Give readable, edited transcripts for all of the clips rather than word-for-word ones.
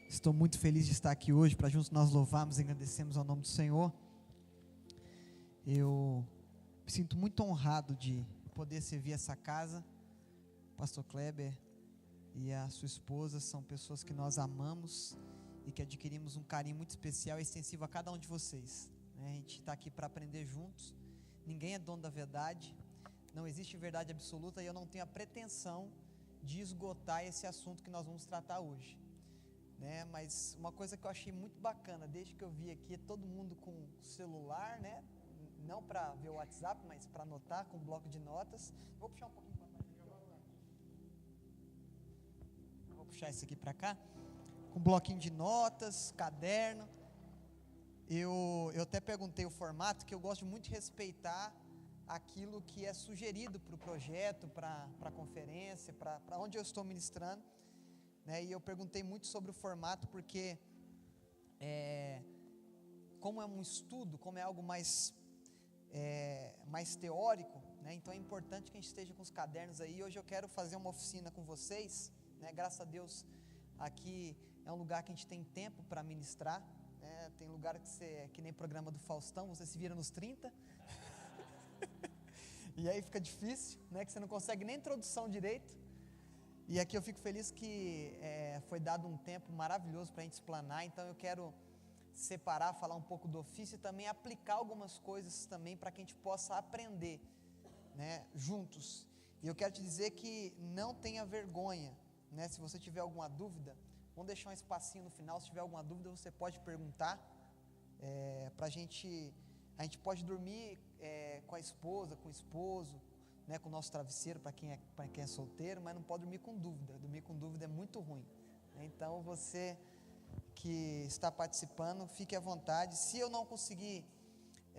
Estou muito feliz de estar aqui hoje para juntos nós louvarmos e agradecermos ao nome do Senhor. Eu me sinto muito honrado de poder servir essa casa. Pastor Kleber e a sua esposa são pessoas que nós amamos e que adquirimos um carinho muito especial e extensivo a cada um de vocês, né? A gente está aqui para aprender juntos. Ninguém é dono da verdade, não existe verdade absoluta, e eu não tenho a pretensão de esgotar esse assunto que nós vamos tratar hoje, né? Mas uma coisa que eu achei muito bacana, desde que eu vi aqui, é todo mundo com celular, né? Não para ver o WhatsApp, mas para anotar com bloco de notas. Vou puxar um pouquinho para trás. Vou puxar esse aqui para cá. Com bloquinho de notas, caderno. Eu até perguntei o formato, que eu gosto muito de respeitar aquilo que é sugerido para o projeto, para a conferência, para onde eu estou ministrando, né? E eu perguntei muito sobre o formato, porque como é um estudo, como é algo mais teórico, né? Então é importante que a gente esteja com os cadernos aí. Hoje eu quero fazer uma oficina com vocês, né? Graças a Deus, aqui é um lugar que a gente tem tempo para ministrar, né? Tem lugar que nem programa do Faustão, você se vira nos 30, e aí fica difícil, né? Que você não consegue nem introdução direito. E aqui eu fico feliz que foi dado um tempo maravilhoso para a gente explanar. Então eu quero separar, falar um pouco do ofício e também aplicar algumas coisas também para que a gente possa aprender, né, juntos. E eu quero te dizer que não tenha vergonha, né? Se você tiver alguma dúvida, vamos deixar um espacinho no final. Se tiver alguma dúvida, você pode perguntar, a gente pode dormir com a esposa, com o esposo, né, com o nosso travesseiro, para quem é solteiro, mas não pode dormir com dúvida. Dormir com dúvida é muito ruim, né? Então você que está participando, fique à vontade. Se eu não conseguir,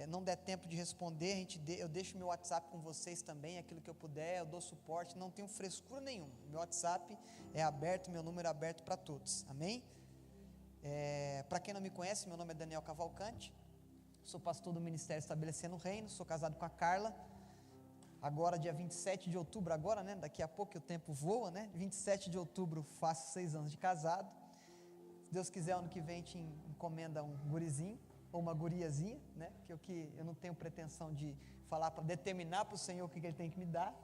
não der tempo de responder, eu deixo meu WhatsApp com vocês também, aquilo que eu puder, eu dou suporte, não tenho frescura nenhuma. Meu WhatsApp é aberto, meu número é aberto para todos, amém? Para quem não me conhece, meu nome é Daniel Cavalcante, sou pastor do Ministério Estabelecendo o Reino, sou casado com a Carla. Agora, dia 27 de outubro, agora, né? Daqui a pouco o tempo voa, né? 27 de outubro faço 6 anos de casado. Se Deus quiser, ano que vem a gente encomenda um gurizinho ou uma guriazinha, né? Que eu não tenho pretensão de falar para determinar para o Senhor o que Ele tem que me dar.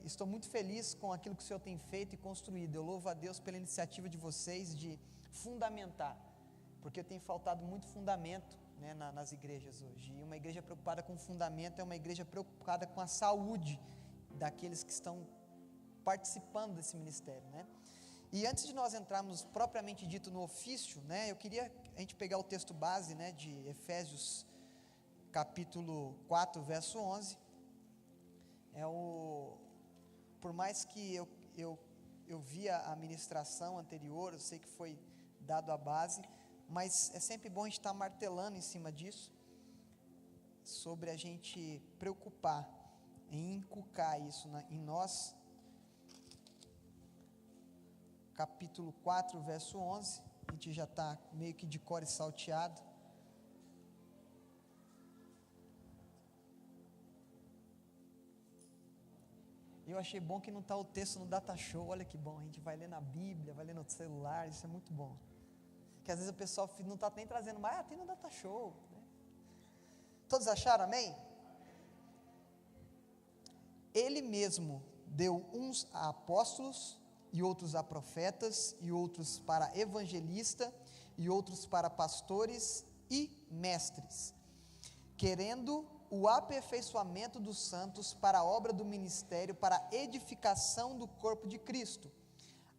Estou muito feliz com aquilo que o Senhor tem feito e construído. Eu louvo a Deus pela iniciativa de vocês de fundamentar, porque tem faltado muito fundamento, né, nas igrejas hoje. E uma igreja preocupada com o fundamento é uma igreja preocupada com a saúde daqueles que estão participando desse ministério, né? E antes de nós entrarmos propriamente dito no ofício, né, eu queria a gente pegar o texto base, né, de Efésios capítulo 4, verso 11. Por mais que eu via a ministração anterior, eu sei que foi dado a base, mas é sempre bom a gente estar martelando em cima disso, sobre a gente preocupar em inculcar isso em nós. Capítulo 4, verso 11, a gente já está meio que de cor e salteado. Eu achei bom que não está o texto no data show. Olha que bom, a gente vai ler na Bíblia, vai ler no celular, isso é muito bom. Que às vezes o pessoal não está nem trazendo mais, tem no data show, né? Todos acharam, amém? Ele mesmo deu uns a apóstolos, e outros a profetas, e outros para evangelista, e outros para pastores e mestres, querendo o aperfeiçoamento dos santos para a obra do ministério, para a edificação do corpo de Cristo,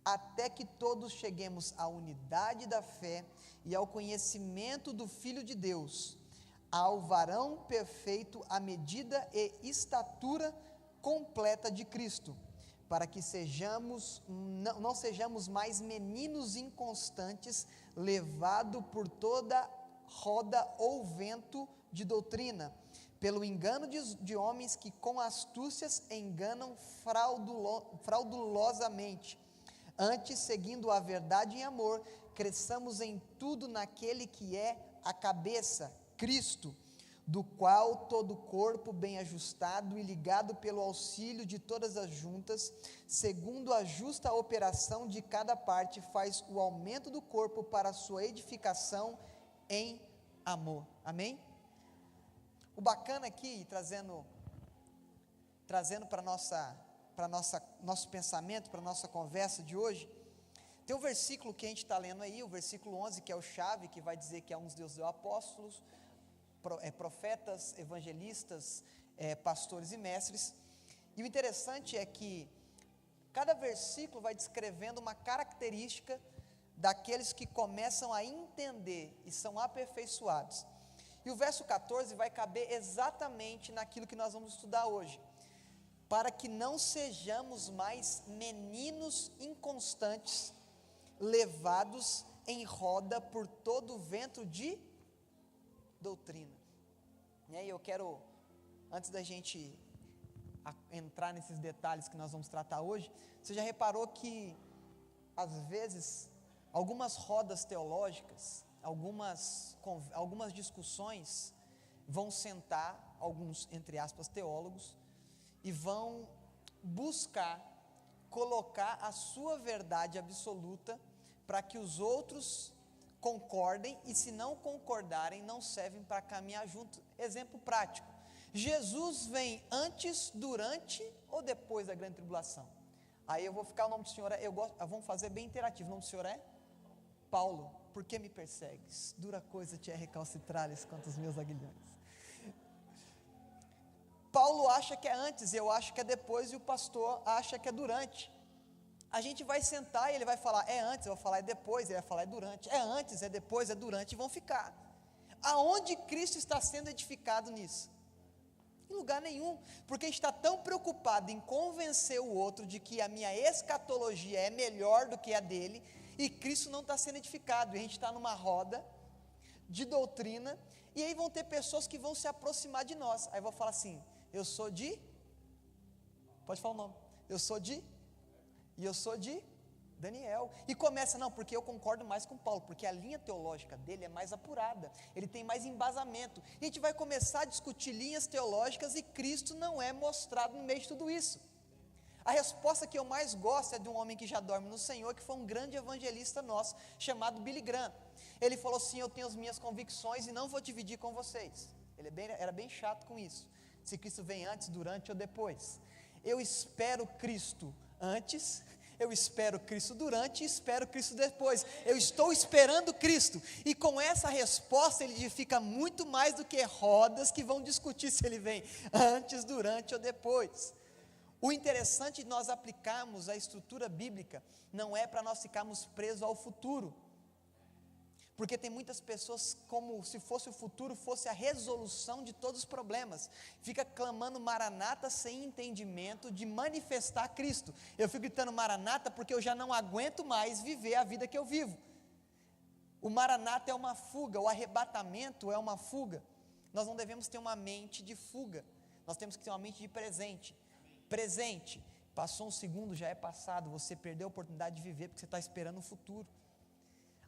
até que todos cheguemos à unidade da fé e ao conhecimento do Filho de Deus, ao varão perfeito, à medida e estatura completa de Cristo, para que não sejamos mais meninos inconstantes, levados por toda roda ou vento de doutrina, pelo engano de homens que com astúcias enganam fraudulosamente. Antes, seguindo a verdade em amor, cresçamos em tudo naquele que é a cabeça, Cristo, do qual todo o corpo bem ajustado e ligado pelo auxílio de todas as juntas, segundo a justa operação de cada parte, faz o aumento do corpo para a sua edificação em amor. Amém? O bacana aqui, trazendo para nosso pensamento, para nossa conversa de hoje, tem um versículo que a gente está lendo aí, o versículo 11, que é o chave, que vai dizer que uns Deus deu apóstolos, profetas, evangelistas, pastores e mestres. E o interessante é que cada versículo vai descrevendo uma característica daqueles que começam a entender e são aperfeiçoados. E o verso 14 vai caber exatamente naquilo que nós vamos estudar hoje. Para que não sejamos mais meninos inconstantes, levados em roda por todo o vento de doutrina. E aí eu quero, antes da gente entrar nesses detalhes que nós vamos tratar hoje, você já reparou que, às vezes, algumas rodas teológicas, algumas discussões, vão sentar alguns, entre aspas, teólogos, e vão buscar colocar a sua verdade absoluta para que os outros concordem, e se não concordarem, não servem para caminhar junto. Exemplo prático: Jesus vem antes, durante ou depois da grande tribulação? Aí eu vou ficar, o nome do Senhor vamos fazer bem interativo. O nome do Senhor é Paulo. Por que me persegues? Dura coisa te é recalcitrares contra os meus aguilhões. Paulo acha que é antes, eu acho que é depois, e o pastor acha que é durante. A gente vai sentar e ele vai falar, é antes, eu vou falar é depois, ele vai falar é durante, é antes, é depois, é durante, e vão ficar. Aonde Cristo está sendo edificado nisso? Em lugar nenhum, porque a gente está tão preocupado em convencer o outro de que a minha escatologia é melhor do que a dele, e Cristo não está sendo edificado, e a gente está numa roda de doutrina, e aí vão ter pessoas que vão se aproximar de nós. Aí eu vou falar assim, eu sou de, pode falar o nome, eu sou de Daniel, e começa, não, porque eu concordo mais com Paulo, porque a linha teológica dele é mais apurada, ele tem mais embasamento, e a gente vai começar a discutir linhas teológicas, e Cristo não é mostrado no meio de tudo isso. A resposta que eu mais gosto é de um homem que já dorme no Senhor, que foi um grande evangelista nosso, chamado Billy Graham. Ele falou assim, eu tenho as minhas convicções e não vou dividir com vocês. Ele era bem chato com isso, se Cristo vem antes, durante ou depois. Eu espero Cristo antes, eu espero Cristo durante e espero Cristo depois. Eu estou esperando Cristo, e com essa resposta ele edifica muito mais do que rodas que vão discutir se ele vem antes, durante ou depois. O interessante de nós aplicarmos a estrutura bíblica não é para nós ficarmos presos ao futuro, porque tem muitas pessoas como se fosse o futuro, fosse a resolução de todos os problemas, fica clamando Maranata sem entendimento de manifestar Cristo. Eu fico gritando Maranata porque eu já não aguento mais viver a vida que eu vivo. O Maranata é uma fuga, o arrebatamento é uma fuga. Nós não devemos ter uma mente de fuga, nós temos que ter uma mente de presente. Passou um segundo, já é passado, você perdeu a oportunidade de viver, porque você está esperando o futuro.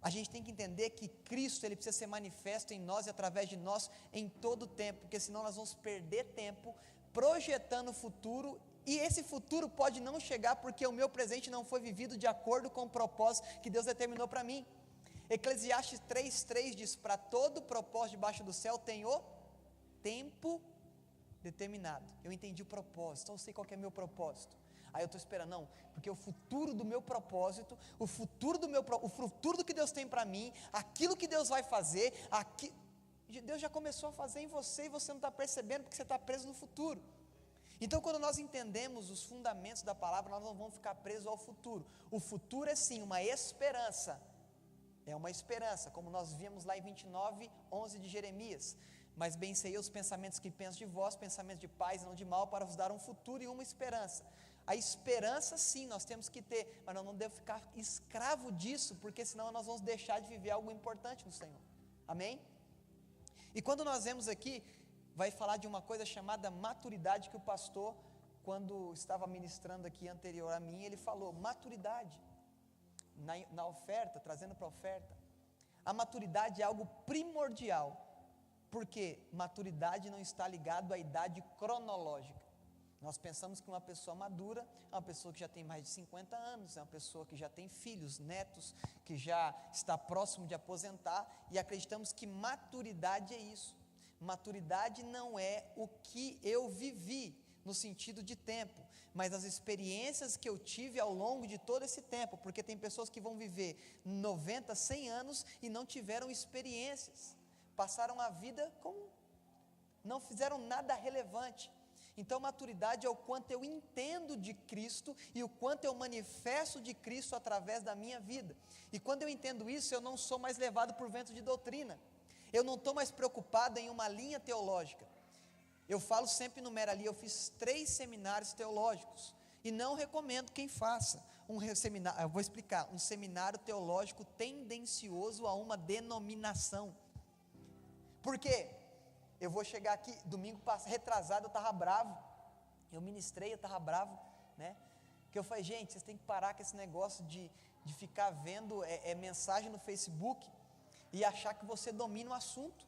A gente tem que entender que Cristo, ele precisa ser manifesto em nós e através de nós em todo o tempo, porque senão nós vamos perder tempo projetando o futuro, e esse futuro pode não chegar, porque o meu presente não foi vivido de acordo com o propósito que Deus determinou para mim. Eclesiastes 3:3 diz, para todo propósito debaixo do céu tem o tempo determinado. Eu entendi o propósito, então eu sei qual que é meu propósito. Aí eu estou esperando, não, porque o futuro do meu propósito, o futuro do que Deus tem para mim, aquilo que Deus vai fazer, Deus já começou a fazer em você, e você não está percebendo, porque você está preso no futuro. Então, quando nós entendemos os fundamentos da palavra, nós não vamos ficar presos ao futuro. O futuro é sim uma esperança, como nós vimos lá em 29:11 de Jeremias. Mas bem sei eu os pensamentos que penso de vós, pensamentos de paz e não de mal, para vos dar um futuro e uma esperança. A esperança sim, nós temos que ter, mas nós não devemos ficar escravo disso, porque senão nós vamos deixar de viver algo importante no Senhor. Amém? E quando nós vemos aqui, vai falar de uma coisa chamada maturidade, que o pastor, quando estava ministrando aqui anterior a mim, ele falou, maturidade, na oferta, trazendo para a oferta. A maturidade é algo primordial Porque maturidade não está ligado à idade cronológica. Nós pensamos que uma pessoa madura é uma pessoa que já tem mais de 50 anos, é uma pessoa que já tem filhos, netos, que já está próximo de aposentar, e acreditamos que maturidade é isso. Maturidade não é o que eu vivi, no sentido de tempo, mas as experiências que eu tive ao longo de todo esse tempo, porque tem pessoas que vão viver 90, 100 anos e não tiveram experiências, passaram a vida como, não fizeram nada relevante. Então maturidade é o quanto eu entendo de Cristo e o quanto eu manifesto de Cristo através da minha vida, e quando eu entendo isso, eu não sou mais levado por vento de doutrina, eu não estou mais preocupado em uma linha teológica. Eu falo sempre no Merali, eu fiz 3 seminários teológicos, e não recomendo quem faça seminário, eu vou explicar, um seminário teológico tendencioso a uma denominação. Por quê? Eu vou chegar aqui, domingo passado, retrasado, eu estava bravo, eu ministrei, eu estava bravo, né, que eu falei, gente, vocês têm que parar com esse negócio de ficar vendo mensagem no Facebook, e achar que você domina o assunto.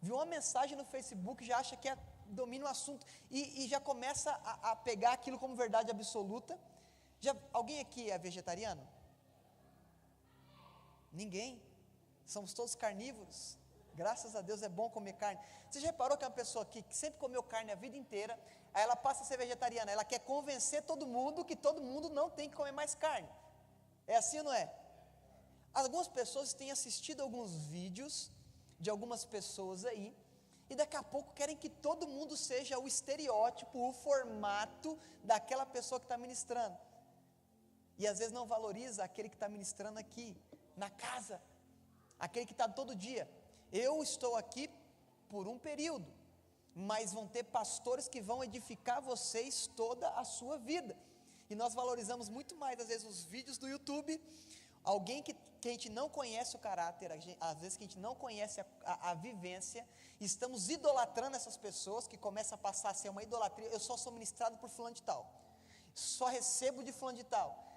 Viu uma mensagem no Facebook, já acha que domina o assunto, e já começa a pegar aquilo como verdade absoluta. Alguém aqui é vegetariano? Ninguém, somos todos carnívoros, graças a Deus é bom comer carne. Você já reparou que é uma pessoa que sempre comeu carne a vida inteira, aí ela passa a ser vegetariana, ela quer convencer todo mundo que todo mundo não tem que comer mais carne, é assim ou não é? Algumas pessoas têm assistido alguns vídeos de algumas pessoas aí, e daqui a pouco querem que todo mundo seja o estereótipo, o formato daquela pessoa que está ministrando, e às vezes não valoriza aquele que está ministrando aqui, na casa, aquele que está todo dia. Eu estou aqui por um período, mas vão ter pastores que vão edificar vocês toda a sua vida, e nós valorizamos muito mais às vezes os vídeos do YouTube, alguém que a gente não conhece o caráter, às vezes que a gente não conhece a vivência, estamos idolatrando essas pessoas, que começa a passar a ser uma idolatria. Eu só sou ministrado por fulano de tal, só recebo de fulano de tal.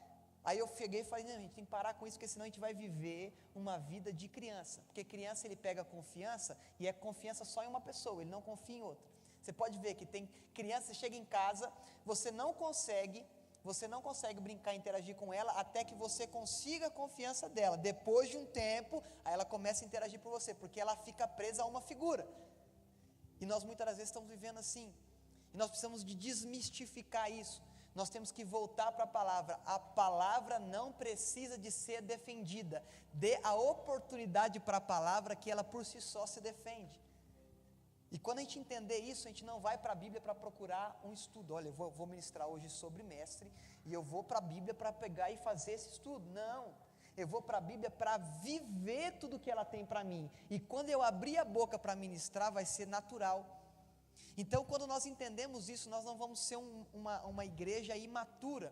Aí eu peguei e falei, não, a gente tem que parar com isso, porque senão a gente vai viver uma vida de criança, porque criança ele pega confiança, e é confiança só em uma pessoa, ele não confia em outra. Você pode ver que tem criança, você chega em casa, você não consegue brincar e interagir com ela, até que você consiga a confiança dela. Depois de um tempo, aí ela começa a interagir por você, porque ela fica presa a uma figura, e nós muitas das vezes estamos vivendo assim, e nós precisamos de desmistificar isso. Nós temos que voltar para a palavra não precisa de ser defendida, dê a oportunidade para a palavra, que ela por si só se defende. E quando a gente entender isso, a gente não vai para a Bíblia para procurar um estudo. Olha, eu vou ministrar hoje sobre mestre, e eu vou para a Bíblia para pegar e fazer esse estudo. Não, eu vou para a Bíblia para viver tudo que ela tem para mim, e quando eu abrir a boca para ministrar, vai ser natural. Então quando nós entendemos isso, nós não vamos ser uma igreja imatura,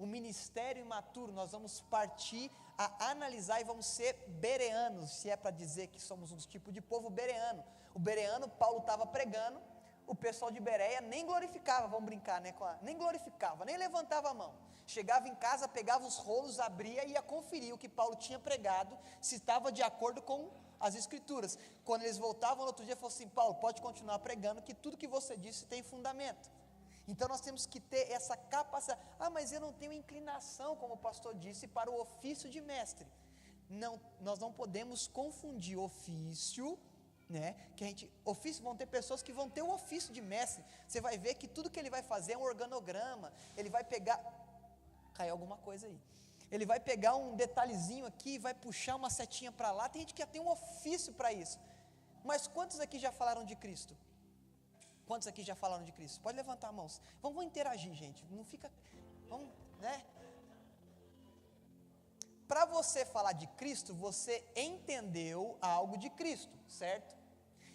um ministério imaturo. Nós vamos partir a analisar, e vamos ser bereanos, se é para dizer que somos um tipo de povo bereano. O bereano, Paulo estava pregando, o pessoal de Bereia nem glorificava, vamos brincar, né, nem glorificava, nem levantava a mão. Chegava em casa, pegava os rolos, abria e ia conferir o que Paulo tinha pregado, se estava de acordo com as escrituras. Quando eles voltavam no outro dia, falou assim, Paulo, pode continuar pregando, que tudo que você disse tem fundamento. Então nós temos que ter essa capacidade. Mas eu não tenho inclinação, como o pastor disse, para o ofício de mestre. Não, nós não podemos confundir ofício, né? Ofício, vão ter pessoas que vão ter o ofício de mestre. Você vai ver que tudo que ele vai fazer é um organograma. Ele vai pegar, caiu alguma coisa aí. Ele vai pegar um detalhezinho aqui, vai puxar uma setinha para lá. Tem gente que já tem um ofício para isso. Mas quantos aqui já falaram de Cristo? Quantos aqui já falaram de Cristo? Pode levantar a mão. Vamos interagir, gente. Não fica, vamos, né? Para você falar de Cristo, você entendeu algo de Cristo, certo?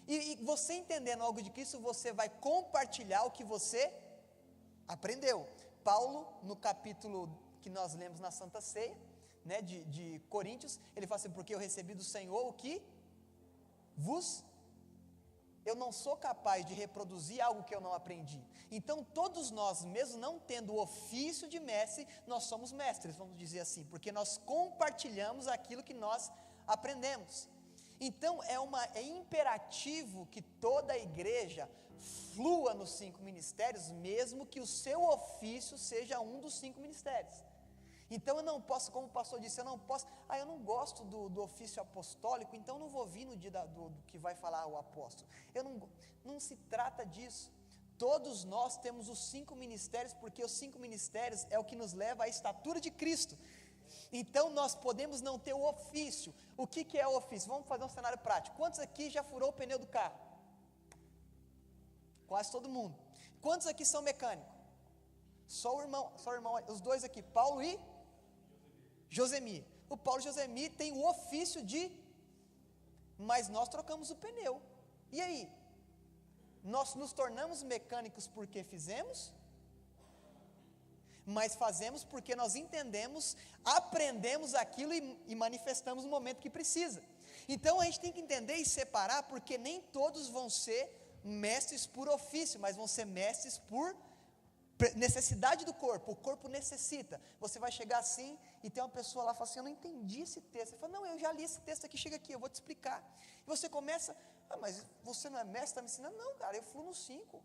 E você entendendo algo de Cristo, você vai compartilhar o que você aprendeu. Paulo, no capítulo que nós lemos na Santa Ceia, né, de Coríntios, ele fala assim, porque eu recebi do Senhor o que eu não sou capaz de reproduzir algo que eu não aprendi. Então todos nós, mesmo não tendo o ofício de mestre, nós somos mestres, vamos dizer assim, porque nós compartilhamos aquilo que nós aprendemos. Então é imperativo que toda a igreja flua nos 5 ministérios, mesmo que o seu ofício seja um dos 5 ministérios. Então eu não posso, como o pastor disse, eu não gosto do ofício apostólico, então eu não vou vir no dia do que vai falar o apóstolo. Não se trata disso. Todos nós temos os 5 ministérios, porque os 5 ministérios é o que nos leva à estatura de Cristo. Então nós podemos não ter o ofício. O que é o ofício? Vamos fazer um cenário prático. Quantos aqui já furou o pneu do carro? Quase todo mundo. Quantos aqui são mecânicos? Só o irmão, os dois aqui, Paulo e Josemir. O Paulo e Josemir têm o ofício mas nós trocamos o pneu. E aí? Nós nos tornamos mecânicos porque fizemos? Mas fazemos porque nós entendemos, aprendemos aquilo e manifestamos no momento que precisa. Então a gente tem que entender e separar, porque nem todos vão ser mestres por ofício, mas vão ser mestres por necessidade do corpo. O corpo necessita. Você vai chegar assim e tem uma pessoa lá e fala assim: eu não entendi esse texto. Você fala: não, eu já li esse texto aqui, chega aqui, eu vou te explicar. E você começa: mas você não é mestre, está me ensinando? Não, cara, eu fluo no 5.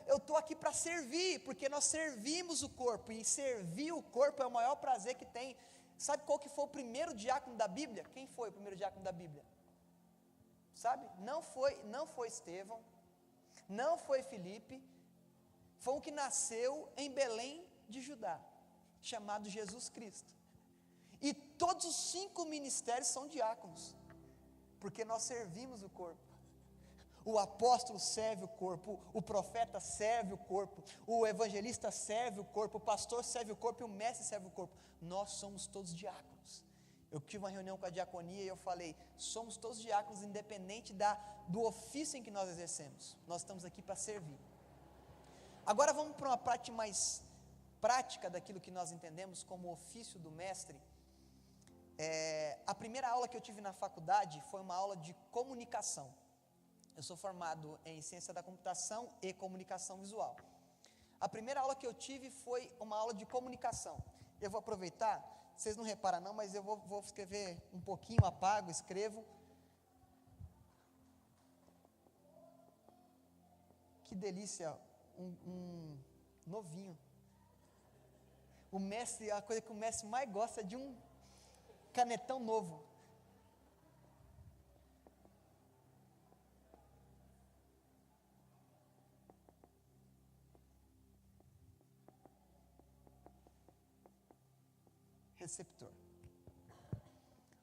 Eu estou aqui para servir, porque nós servimos o corpo, e servir o corpo é o maior prazer que tem. Sabe qual que foi o primeiro diácono da Bíblia? Quem foi o primeiro diácono da Bíblia? Sabe? Não foi Estevão, não foi Filipe, foi um que nasceu em Belém de Judá, chamado Jesus Cristo. E todos os 5 ministérios são diáconos, porque nós servimos o corpo. O apóstolo serve o corpo, o profeta serve o corpo, o evangelista serve o corpo, o pastor serve o corpo e o mestre serve o corpo. Nós somos todos diáconos. Eu tive uma reunião com a diaconia e eu falei: somos todos diáconos, independente do ofício em que nós exercemos. Nós estamos aqui para servir. Agora vamos para uma parte mais prática daquilo que nós entendemos como ofício do mestre. A primeira aula que eu tive na faculdade foi uma aula de comunicação. Eu sou formado em ciência da computação e comunicação visual. A primeira aula que eu tive foi uma aula de comunicação. Eu vou aproveitar, vocês não reparam não, mas eu vou escrever um pouquinho, apago, escrevo. Que delícia, um novinho. O mestre, a coisa que o mestre mais gosta é de um canetão novo. Receptor.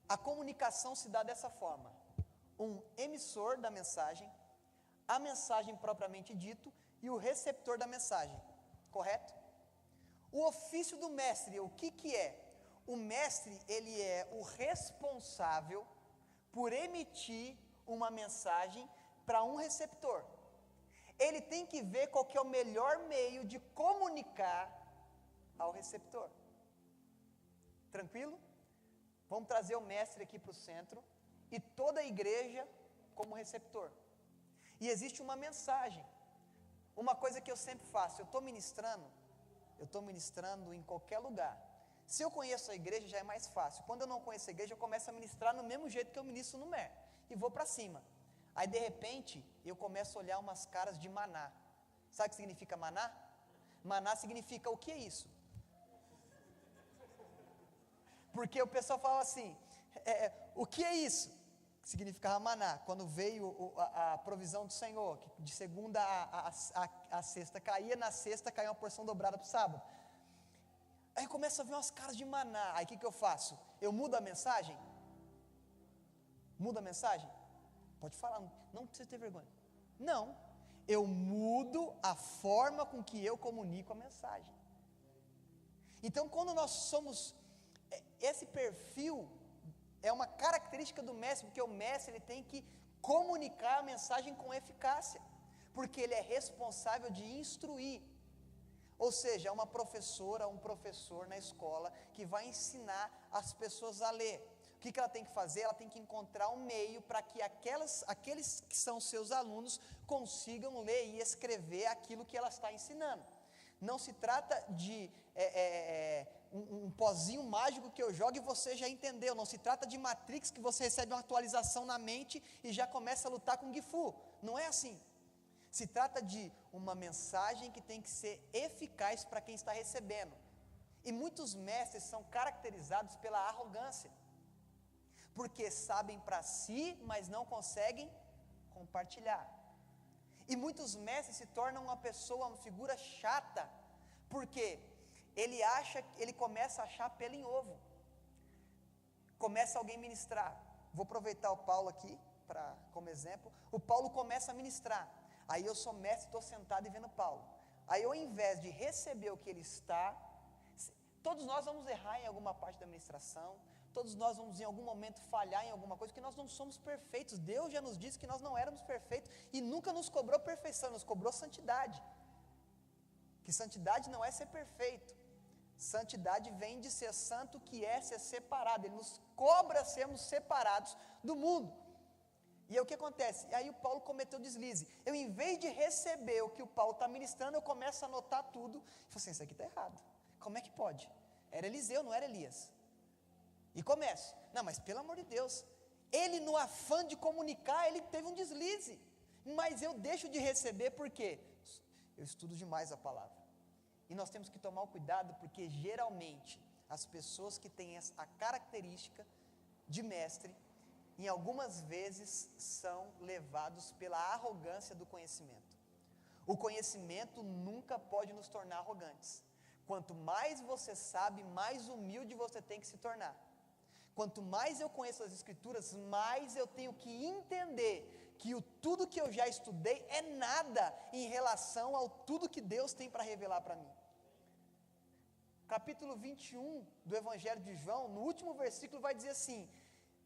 A comunicação se dá dessa forma: um emissor da mensagem, a mensagem propriamente dito e o receptor da mensagem, correto? O ofício do mestre, o que é? O mestre, ele é o responsável por emitir uma mensagem para um receptor. Ele tem que ver qual que é o melhor meio de comunicar ao receptor. Tranquilo? Vamos trazer o mestre aqui para o centro e toda a igreja como receptor. E existe uma mensagem. Uma coisa que eu sempre faço: eu estou ministrando em qualquer lugar. Se eu conheço a igreja, já é mais fácil. Quando eu não conheço a igreja, eu começo a ministrar no mesmo jeito que eu ministro no MER, e vou para cima. Aí de repente, eu começo a olhar umas caras de maná. Sabe o que significa maná? Maná significa: o que é isso? Porque o pessoal fala assim: o que é isso? Significava maná. Quando veio a provisão do Senhor, que de segunda a sexta caía, na sexta caía uma porção dobrada para o sábado. Aí eu começo a ver umas caras de maná. Aí o que eu faço? Eu mudo a mensagem? Mudo a mensagem? Pode falar, não precisa ter vergonha. Não, eu mudo a forma com que eu comunico a mensagem. Então, quando nós somos... Esse perfil é uma característica do mestre, porque o mestre ele tem que comunicar a mensagem com eficácia, porque ele é responsável de instruir. Ou seja, é uma professora, um professor na escola que vai ensinar as pessoas a ler. O que ela tem que fazer? Ela tem que encontrar um meio para que aqueles que são seus alunos consigam ler e escrever aquilo que ela está ensinando. Não se trata de um pozinho mágico que eu jogo e você já entendeu. Não se trata de Matrix, que você recebe uma atualização na mente e já começa a lutar com Gifu. Não é assim. Se trata de uma mensagem que tem que ser eficaz para quem está recebendo. E muitos mestres são caracterizados pela arrogância, porque sabem para si, mas não conseguem compartilhar. E muitos mestres se tornam uma pessoa, uma figura chata, porque ele começa a achar pelo em ovo. Começa alguém ministrar. Vou aproveitar o Paulo aqui como exemplo. O Paulo começa a ministrar. Aí eu sou mestre, estou sentado e vendo Paulo. Aí eu, ao invés de receber o que ele está, todos nós vamos errar em alguma parte da ministração, todos nós vamos em algum momento falhar em alguma coisa, porque nós não somos perfeitos. Deus já nos disse que nós não éramos perfeitos e nunca nos cobrou perfeição, nos cobrou santidade. Que santidade não é ser perfeito. Santidade vem de ser santo, que é ser separado. Ele nos cobra sermos separados do mundo. E aí o que acontece? E aí o Paulo cometeu deslize. Eu, em vez de receber o que o Paulo está ministrando, eu começo a anotar tudo. E falo assim, isso aqui está errado. Como é que pode? Era Eliseu, não era Elias. E começo. Não, mas pelo amor de Deus. Ele, no afã de comunicar, ele teve um deslize. Mas eu deixo de receber porque eu estudo demais a palavra. E nós temos que tomar o cuidado, porque geralmente as pessoas que têm a característica de mestre, em algumas vezes são levados pela arrogância do conhecimento. O conhecimento nunca pode nos tornar arrogantes. Quanto mais você sabe, mais humilde você tem que se tornar. Quanto mais eu conheço as Escrituras, mais eu tenho que entender que tudo que eu já estudei é nada em relação ao tudo que Deus tem para revelar para mim. Capítulo 21 do Evangelho de João, no último versículo vai dizer assim: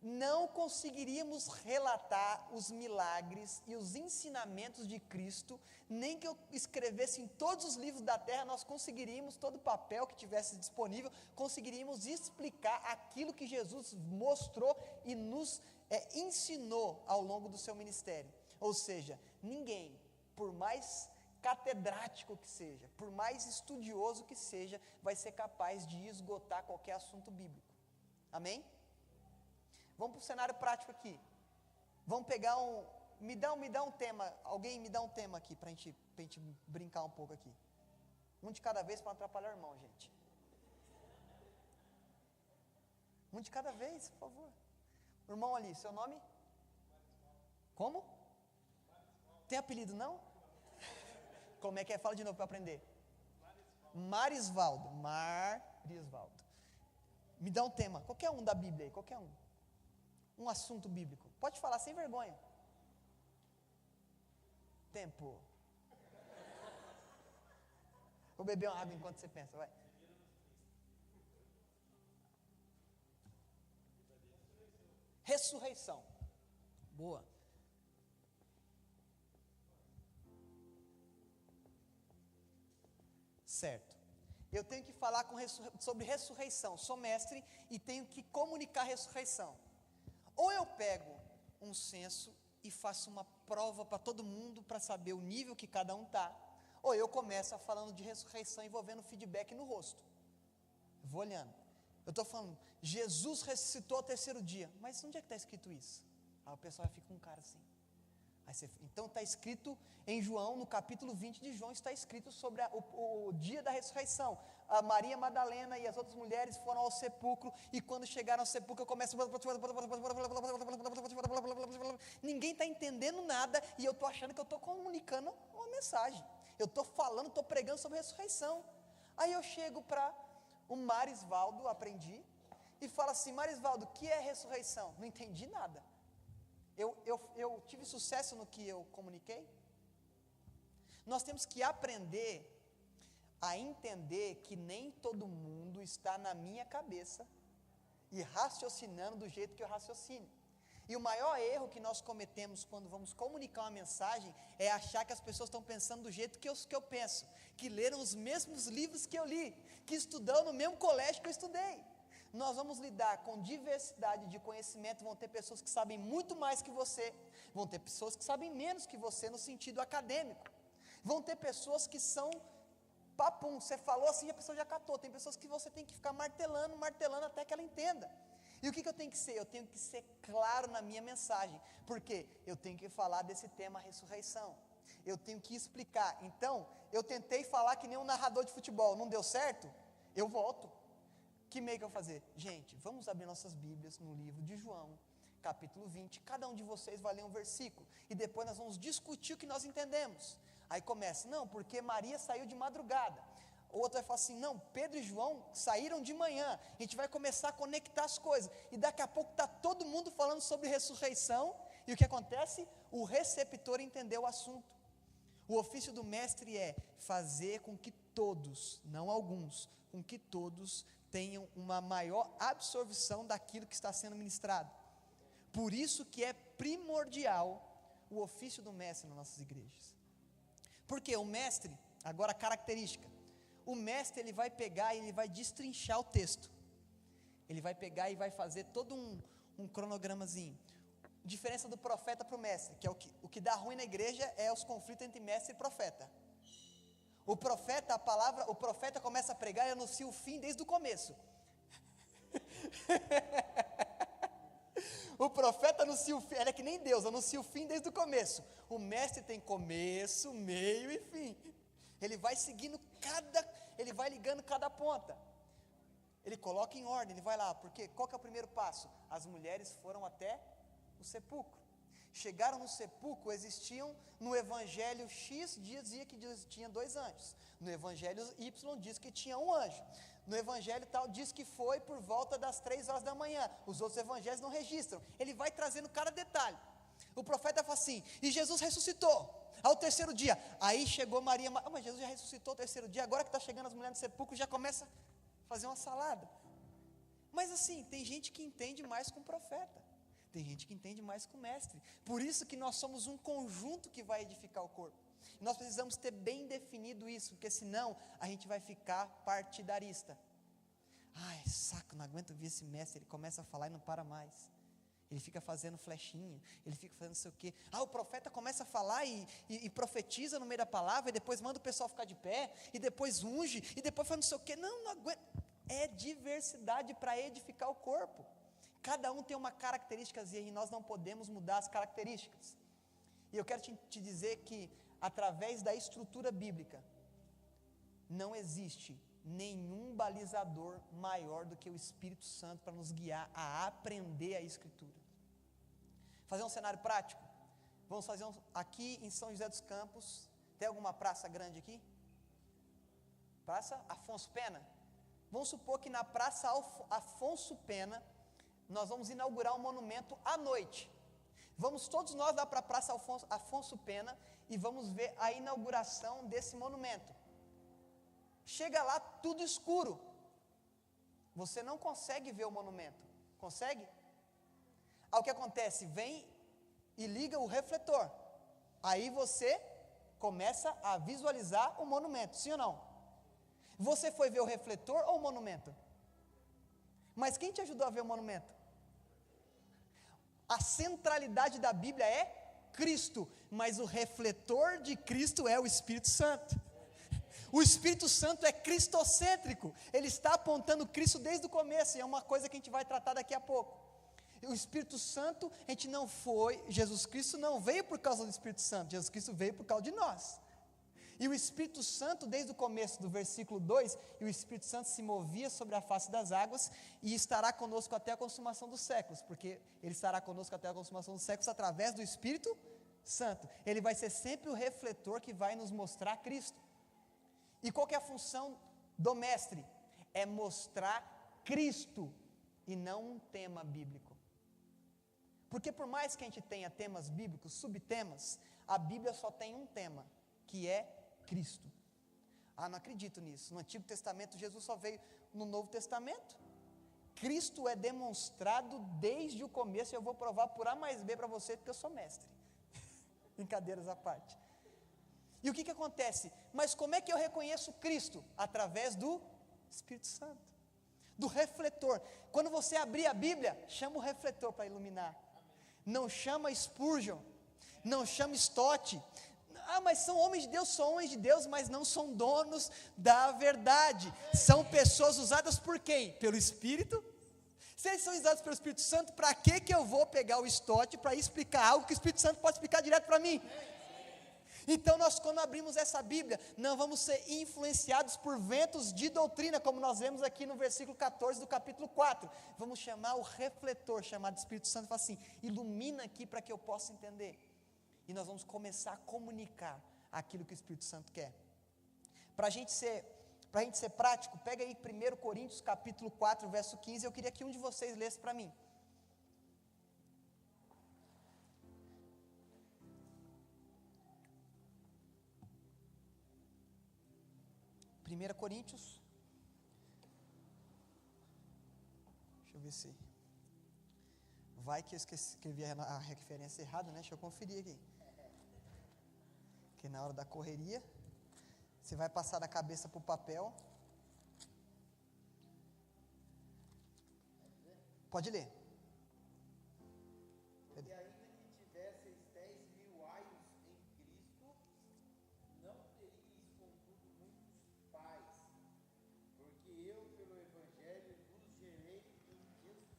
não conseguiríamos relatar os milagres e os ensinamentos de Cristo, nem que eu escrevesse em todos os livros da terra, nós conseguiríamos, todo papel que tivesse disponível, conseguiríamos explicar aquilo que Jesus mostrou e nos ensinou ao longo do seu ministério. Ou seja, ninguém, por mais catedrático que seja, por mais estudioso que seja, vai ser capaz de esgotar qualquer assunto bíblico. Amém? Vamos para o cenário prático aqui. Vamos pegar me dá um tema, alguém me dá um tema aqui, para a gente brincar um pouco aqui. Um de cada vez para não atrapalhar o irmão, gente. Um de cada vez, por favor. Irmão ali, seu nome? Como? Tem apelido não? Como é que é? Fala de novo para aprender. Marisvaldo. Marisvaldo. Me dá um tema, qualquer um da Bíblia aí, qualquer um. Um assunto bíblico. Pode falar sem vergonha. Tempo. Vou beber uma água enquanto você pensa, vai. Ressurreição. Boa. Certo. Eu tenho que falar sobre ressurreição. Sou mestre e tenho que comunicar ressurreição. Ou eu pego um censo e faço uma prova para todo mundo para saber o nível que cada um está, ou eu começo falando de ressurreição e vou vendo feedback no rosto. Eu vou olhando. Eu estou falando, Jesus ressuscitou ao terceiro dia. Mas onde é que está escrito isso? Aí o pessoal fica com um cara assim. Então está escrito em João, no capítulo 20 de João, está escrito sobre o dia da ressurreição. A Maria Madalena e as outras mulheres foram ao sepulcro, e quando chegaram ao sepulcro, eu começo... Ninguém está entendendo nada, e eu estou achando que eu estou comunicando uma mensagem. Eu estou falando, estou pregando sobre ressurreição. Aí eu chego para o Marisvaldo, aprendi, e falo assim, Marisvaldo, o que é ressurreição? Não entendi nada. Eu tive sucesso no que eu comuniquei? Nós temos que aprender a entender que nem todo mundo está na minha cabeça e raciocinando do jeito que eu raciocino. E o maior erro que nós cometemos quando vamos comunicar uma mensagem é achar que as pessoas estão pensando do jeito que eu penso, que leram os mesmos livros que eu li, que estudam no mesmo colégio que eu estudei. Nós vamos lidar com diversidade de conhecimento, vão ter pessoas que sabem muito mais que você, vão ter pessoas que sabem menos que você no sentido acadêmico, vão ter pessoas que são papum, você falou assim, a pessoa já catou. Tem pessoas que você tem que ficar martelando, martelando até que ela entenda. E o que eu tenho que ser? Eu tenho que ser claro na minha mensagem, porque eu tenho que falar desse tema ressurreição, eu tenho que explicar. Então, eu tentei falar que nem um narrador de futebol, não deu certo? Eu volto. Que meio que eu vou fazer? Gente, vamos abrir nossas Bíblias no livro de João, capítulo 20, cada um de vocês vai ler um versículo, e depois nós vamos discutir o que nós entendemos. Aí começa, não, porque Maria saiu de madrugada. O outro vai falar assim, não, Pedro e João saíram de manhã. A gente vai começar a conectar as coisas, e daqui a pouco está todo mundo falando sobre ressurreição, e o que acontece? O receptor entendeu o assunto. O ofício do mestre é fazer com que todos, não alguns, com que todos tenham uma maior absorção daquilo que está sendo ministrado. Por isso que é primordial o ofício do mestre nas nossas igrejas. Porque o mestre, agora a característica, o mestre ele vai pegar e ele vai destrinchar o texto. Ele vai pegar e vai fazer todo um cronogramazinho. Diferença do profeta para o mestre, que é o que dá ruim na igreja é os conflitos entre mestre e profeta. O profeta começa a pregar e anuncia o fim desde o começo. O profeta anuncia o fim, ele é que nem Deus, anuncia o fim desde o começo. O mestre tem começo, meio e fim. Ele vai seguindo ele vai ligando cada ponta. Ele coloca em ordem, ele vai lá, porque qual que é o primeiro passo? As mulheres foram até o sepulcro. Chegaram no sepulcro, existiam no evangelho X, dizia que tinha 2 anjos. No evangelho Y diz que tinha um anjo. No evangelho tal diz que foi por volta das 3 horas da manhã. Os outros evangelhos não registram. Ele vai trazendo cada detalhe. O profeta fala assim, e Jesus ressuscitou ao 3º dia. Aí chegou Maria, mas Jesus já ressuscitou ao 3º dia, agora que está chegando as mulheres no sepulcro, já começa a fazer uma salada. Mas assim, tem gente que entende mais com o profeta, tem gente que entende mais com o mestre. Por isso que nós somos um conjunto que vai edificar o corpo. Nós precisamos ter bem definido isso, porque senão a gente vai ficar partidarista. Ai, saco, não aguento ver esse mestre, ele começa a falar e não para mais. Ele fica fazendo flechinha, ele fica fazendo não sei o quê. O profeta começa a falar e profetiza no meio da palavra, e depois manda o pessoal ficar de pé, e depois unge, e depois faz não sei o quê. Não aguento. É diversidade para edificar o corpo. Cada um tem uma característica e nós não podemos mudar as características. E eu quero te dizer que, através da estrutura bíblica, não existe nenhum balizador maior do que o Espírito Santo para nos guiar a aprender a Escritura. Fazer um cenário prático. Vamos fazer aqui em São José dos Campos. Tem alguma praça grande aqui? Praça Afonso Pena? Vamos supor que na Praça Afonso Pena nós vamos inaugurar um monumento à noite. Vamos todos nós lá para a Praça Afonso Pena e vamos ver a inauguração desse monumento. Chega lá tudo escuro, você não consegue ver o monumento, consegue? Aí o que acontece? Vem e liga o refletor, aí você começa a visualizar o monumento, sim ou não? Você foi ver o refletor ou o monumento? Mas quem te ajudou a ver o monumento? A centralidade da Bíblia é Cristo, mas o refletor de Cristo é o Espírito Santo. O Espírito Santo é cristocêntrico, ele está apontando Cristo desde o começo, e é uma coisa que a gente vai tratar daqui a pouco. O Espírito Santo, Jesus Cristo não veio por causa do Espírito Santo, Jesus Cristo veio por causa de nós. E o Espírito Santo, desde o começo do versículo 2, e o Espírito Santo se movia sobre a face das águas, e estará conosco até a consumação dos séculos, porque ele estará conosco até a consumação dos séculos através do Espírito Santo. Ele vai ser sempre o refletor que vai nos mostrar Cristo. E qual que é a função do mestre? É mostrar Cristo e não um tema bíblico. Porque por mais que a gente tenha temas bíblicos, subtemas, a Bíblia só tem um tema, que é Cristo. Não acredito nisso. No Antigo Testamento, Jesus só veio no Novo Testamento. Cristo é demonstrado desde o começo, e eu vou provar por A mais B para você, porque eu sou mestre. Brincadeiras à parte. E o que acontece? Mas como é que eu reconheço Cristo? Através do Espírito Santo, do refletor. Quando você abrir a Bíblia, chama o refletor para iluminar. Não chama Spurgeon, não chama Stott, mas são homens de Deus, mas não são donos da verdade. São pessoas usadas por quem? Pelo Espírito. Se eles são usados pelo Espírito Santo, para que eu vou pegar o estote para explicar algo que o Espírito Santo pode explicar direto para mim? Então nós, quando abrimos essa Bíblia, não vamos ser influenciados por ventos de doutrina, como nós vemos aqui no versículo 14 do capítulo 4, vamos chamar o refletor, chamado Espírito Santo, e falar assim, ilumina aqui para que eu possa entender, e nós vamos começar a comunicar aquilo que o Espírito Santo quer. Para a gente ser prático, pega aí 1 Coríntios capítulo 4, verso 15, eu queria que um de vocês lesse para mim. 1 Coríntios, deixa eu ver se, vai que eu escrevi a referência errada, né? Deixa eu conferir aqui, que na hora da correria, você vai passar da cabeça para o papel, pode ler. Porque ainda que tivesseis 10.000 aios em Cristo, não teríeis contudo muitos pais, porque eu, pelo Evangelho, vos gerei em Jesus Cristo.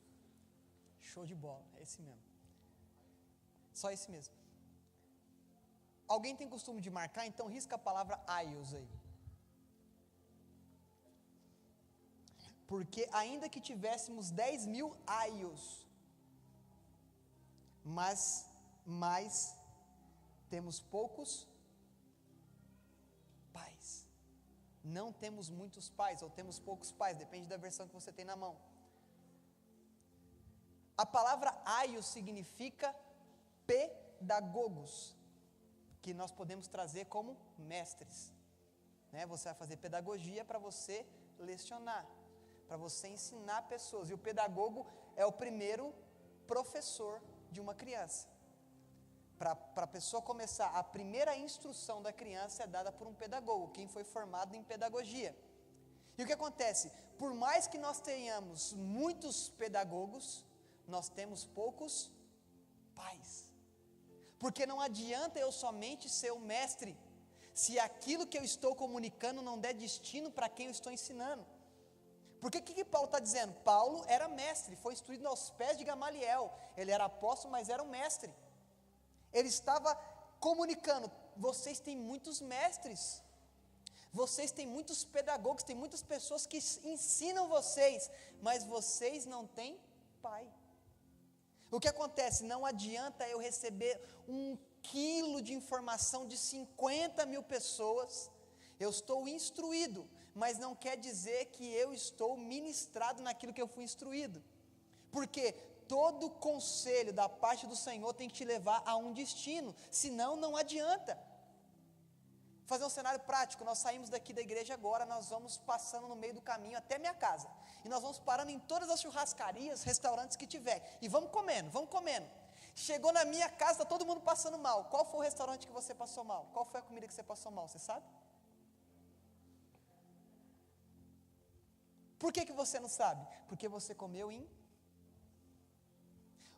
Show de bola, é esse mesmo. Só esse mesmo. Alguém tem costume de marcar? Então risca a palavra aios aí. Porque ainda que tivéssemos 10.000 aios, mas temos poucos pais. Não temos muitos pais, ou temos poucos pais, depende da versão que você tem na mão. A palavra aios significa pedagogos, que nós podemos trazer como mestres, né? Você vai fazer pedagogia para você lecionar, para você ensinar pessoas, e o pedagogo é o primeiro professor de uma criança. Para a pessoa começar, a primeira instrução da criança é dada por um pedagogo, quem foi formado em pedagogia. E o que acontece? Por mais que nós tenhamos muitos pedagogos, nós temos poucos pais. Porque não adianta eu somente ser o mestre, se aquilo que eu estou comunicando não der destino para quem eu estou ensinando. Porque o que Paulo está dizendo? Paulo era mestre, foi instruído aos pés de Gamaliel, ele era apóstolo, mas era um mestre. Ele estava comunicando, vocês têm muitos mestres, vocês têm muitos pedagogos, tem muitas pessoas que ensinam vocês, mas vocês não têm pai. O que acontece? Não adianta eu receber 1 quilo de informação de 50.000 pessoas, eu estou instruído, mas não quer dizer que eu estou ministrado naquilo que eu fui instruído, porque todo conselho da parte do Senhor tem que te levar a um destino, senão não adianta. Fazer um cenário prático, nós saímos daqui da igreja agora, nós vamos passando no meio do caminho até minha casa, e nós vamos parando em todas as churrascarias, restaurantes que tiver, e vamos comendo, chegou na minha casa, está todo mundo passando mal, qual foi o restaurante que você passou mal? Qual foi a comida que você passou mal, você sabe? Por que você não sabe? Porque você comeu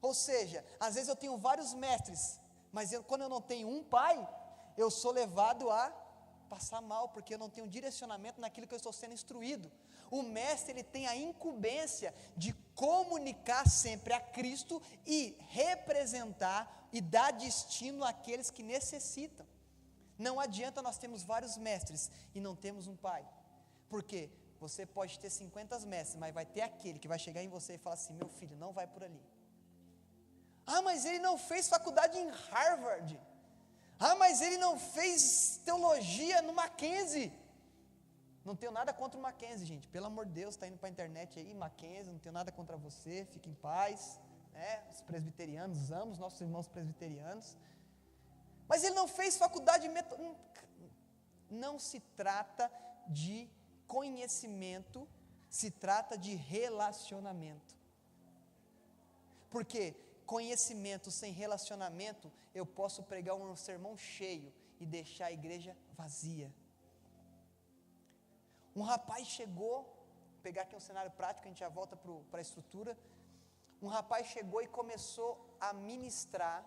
ou seja, às vezes eu tenho vários mestres, mas quando eu não tenho um pai, eu sou levado a passar mal, porque eu não tenho direcionamento naquilo que eu estou sendo instruído. O mestre, ele tem a incumbência de comunicar sempre a Cristo e representar e dar destino àqueles que necessitam. Não adianta nós termos vários mestres e não temos um pai, porque você pode ter 50 mestres, mas vai ter aquele que vai chegar em você e falar assim, meu filho, não vai por ali. Mas ele não fez faculdade em Harvard. Mas ele não fez teologia no Mackenzie. Não tenho nada contra o Mackenzie, gente, pelo amor de Deus, está indo para a internet aí, Mackenzie, não tenho nada contra você, fique em paz, né? Os presbiterianos, amo os nossos irmãos presbiterianos, mas ele não fez faculdade de não se trata de conhecimento, se trata de relacionamento, porque conhecimento sem relacionamento, eu posso pregar um sermão cheio e deixar a igreja vazia. Um rapaz chegou, vou pegar aqui um cenário prático, a gente já volta para a estrutura. Um rapaz chegou e começou a ministrar,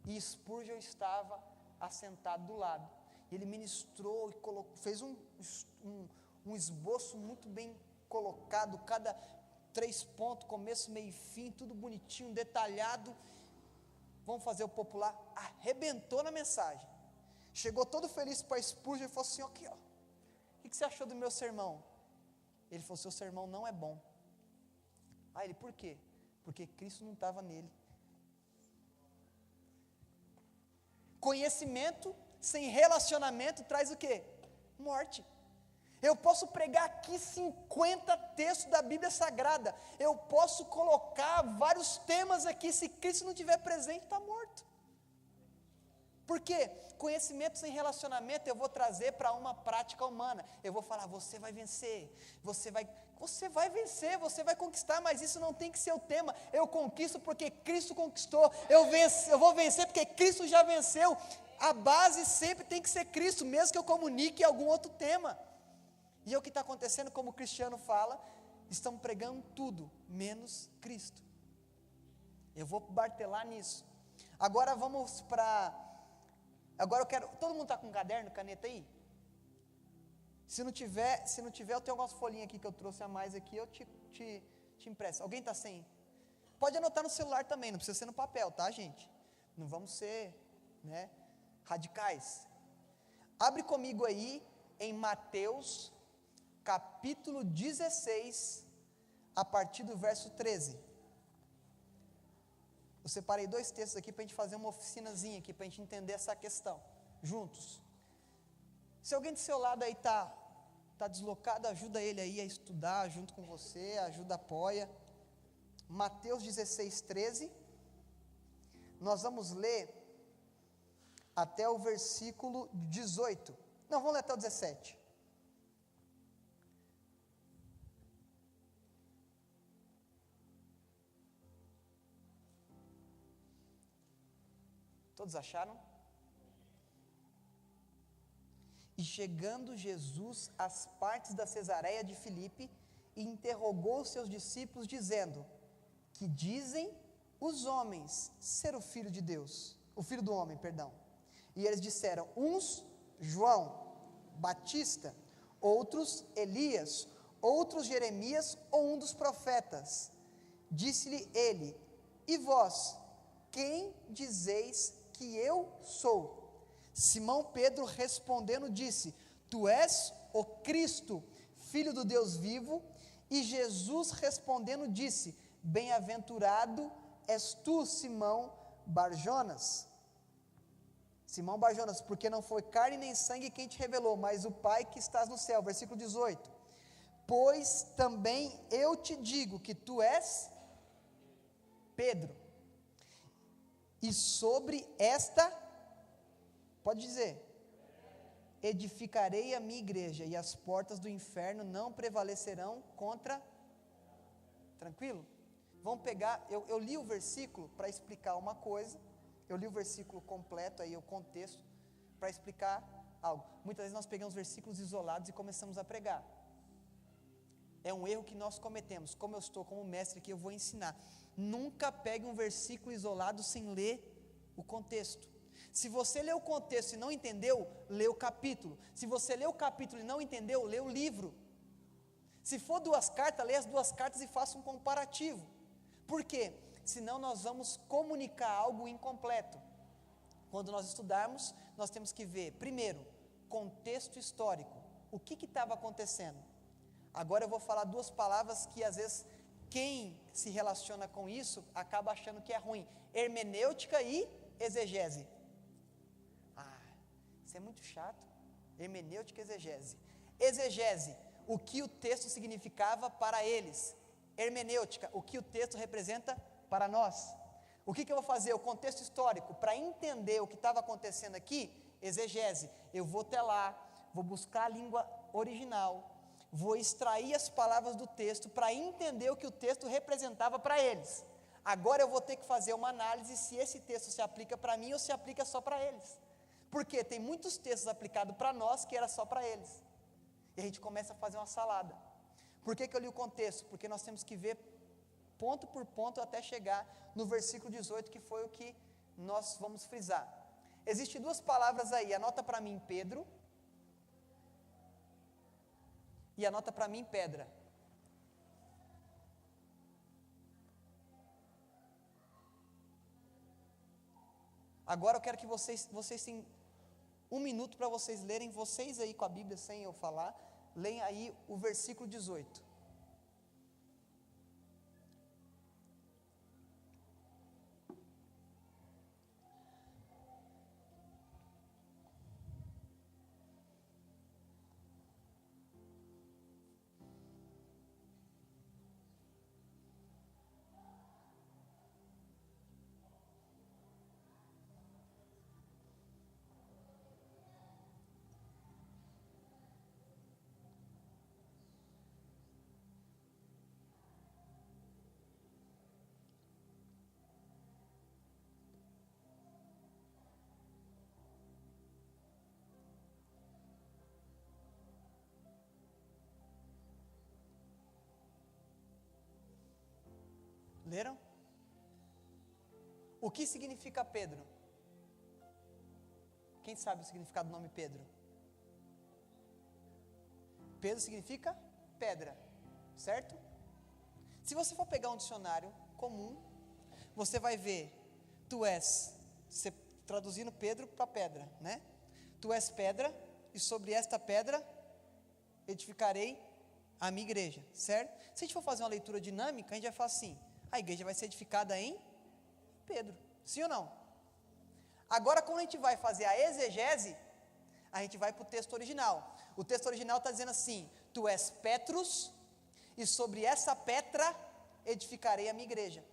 e Spurgeon estava assentado do lado. E ele ministrou e fez um esboço muito bem colocado, cada 3 pontos, começo, meio e fim, tudo bonitinho, detalhado. Vamos fazer o popular, arrebentou na mensagem. Chegou todo feliz para Spurgeon e falou assim, aqui ó, o que você achou do meu sermão? Ele falou, seu sermão não é bom. Ele, por quê? Porque Cristo não estava nele. Conhecimento sem relacionamento traz o quê? Morte. Eu posso pregar aqui 50 textos da Bíblia Sagrada, eu posso colocar vários temas aqui, se Cristo não estiver presente, está morto. Por quê? Conhecimento sem relacionamento eu vou trazer para uma prática humana. Eu vou falar, você vai vencer, você vai vencer, você vai conquistar, mas isso não tem que ser o tema. Eu conquisto porque Cristo conquistou, eu vou vencer porque Cristo já venceu. A base sempre tem que ser Cristo, mesmo que eu comunique algum outro tema. E é o que está acontecendo, como o Cristiano fala, estamos pregando tudo, menos Cristo. Eu vou martelar nisso. Agora vamos para... Agora eu quero... Todo mundo está com caderno, caneta aí? Se não tiver, eu tenho algumas folhinhas aqui que eu trouxe a mais aqui, eu te empresto. Alguém está sem? Pode anotar no celular também, não precisa ser no papel, tá, gente? Não vamos ser, radicais. Abre comigo aí em Mateus, capítulo 16, a partir do verso 13. Eu separei 2 textos aqui para a gente fazer uma oficinazinha aqui, para a gente entender essa questão, juntos. Se alguém do seu lado aí está deslocado, ajuda ele aí a estudar junto com você, apoia. Mateus 16, 13. Nós vamos ler até o versículo 18. Não, vamos ler até o 17. Todos acharam? E chegando Jesus às partes da Cesareia de Filipe, interrogou seus discípulos, dizendo: que dizem os homens ser o Filho de Deus? O Filho do Homem, perdão. E eles disseram, uns, João Batista, outros, Elias, outros, Jeremias, ou um dos profetas. Disse-lhe ele, e vós, quem dizeis que eu sou? Simão Pedro respondendo disse, tu és o Cristo, Filho do Deus vivo. E Jesus respondendo disse, bem-aventurado és tu, Simão Barjonas. Simão Barjonas, porque não foi carne nem sangue quem te revelou, mas o Pai que estás no céu. Versículo 18. Pois também eu te digo que tu és Pedro, e sobre esta, pode dizer, edificarei a minha igreja, e as portas do inferno não prevalecerão contra. Tranquilo? Vamos pegar, eu li o versículo para explicar uma coisa, eu li o versículo completo, aí o contexto, para explicar algo. Muitas vezes nós pegamos versículos isolados e começamos a pregar. É um erro que nós cometemos. Como eu estou como mestre aqui, eu vou ensinar. Nunca pegue um versículo isolado sem ler o contexto. Se você lê o contexto e não entendeu, lê o capítulo. Se você lê o capítulo e não entendeu, lê o livro. Se for 2 cartas, lê as 2 cartas e faça um comparativo. Por quê? Senão nós vamos comunicar algo incompleto. Quando nós estudarmos, nós temos que ver, primeiro, contexto histórico. O que estava acontecendo? Agora eu vou falar 2 palavras que às vezes quem se relaciona com isso acaba achando que é ruim. Hermenêutica e exegese. Isso é muito chato. Hermenêutica e exegese. Exegese, o que o texto significava para eles. Hermenêutica, o que o texto representa para nós. O que eu vou fazer? O contexto histórico, para entender o que estava acontecendo aqui, exegese. Eu vou até lá, vou buscar a língua original, vou extrair as palavras do texto para entender o que o texto representava para eles. Agora eu vou ter que fazer uma análise se esse texto se aplica para mim ou se aplica só para eles. Porque tem muitos textos aplicados para nós que era só para eles. E a gente começa a fazer uma salada. Por que eu li o contexto? Porque nós temos que ver ponto por ponto até chegar no versículo 18, que foi o que nós vamos frisar. Existem duas palavras aí, anota para mim Pedro e anota para mim pedra. Agora eu quero que vocês têm 1 minuto para vocês lerem, vocês aí com a Bíblia, sem eu falar, leem aí o versículo 18. Leram? O que significa Pedro? Quem sabe o significado do nome Pedro? Pedro significa pedra, certo? Se você for pegar um dicionário comum, você vai ver, tu és, você traduzindo Pedro para pedra, né? Tu és pedra, e sobre esta pedra edificarei a minha igreja, certo? Se a gente for fazer uma leitura dinâmica, a gente vai falar assim, a igreja vai ser edificada em Pedro, sim ou não? Agora, quando a gente vai fazer a exegese, a gente vai para o texto original. O texto original está dizendo assim, tu és Petrus, e sobre essa pedra edificarei a minha igreja.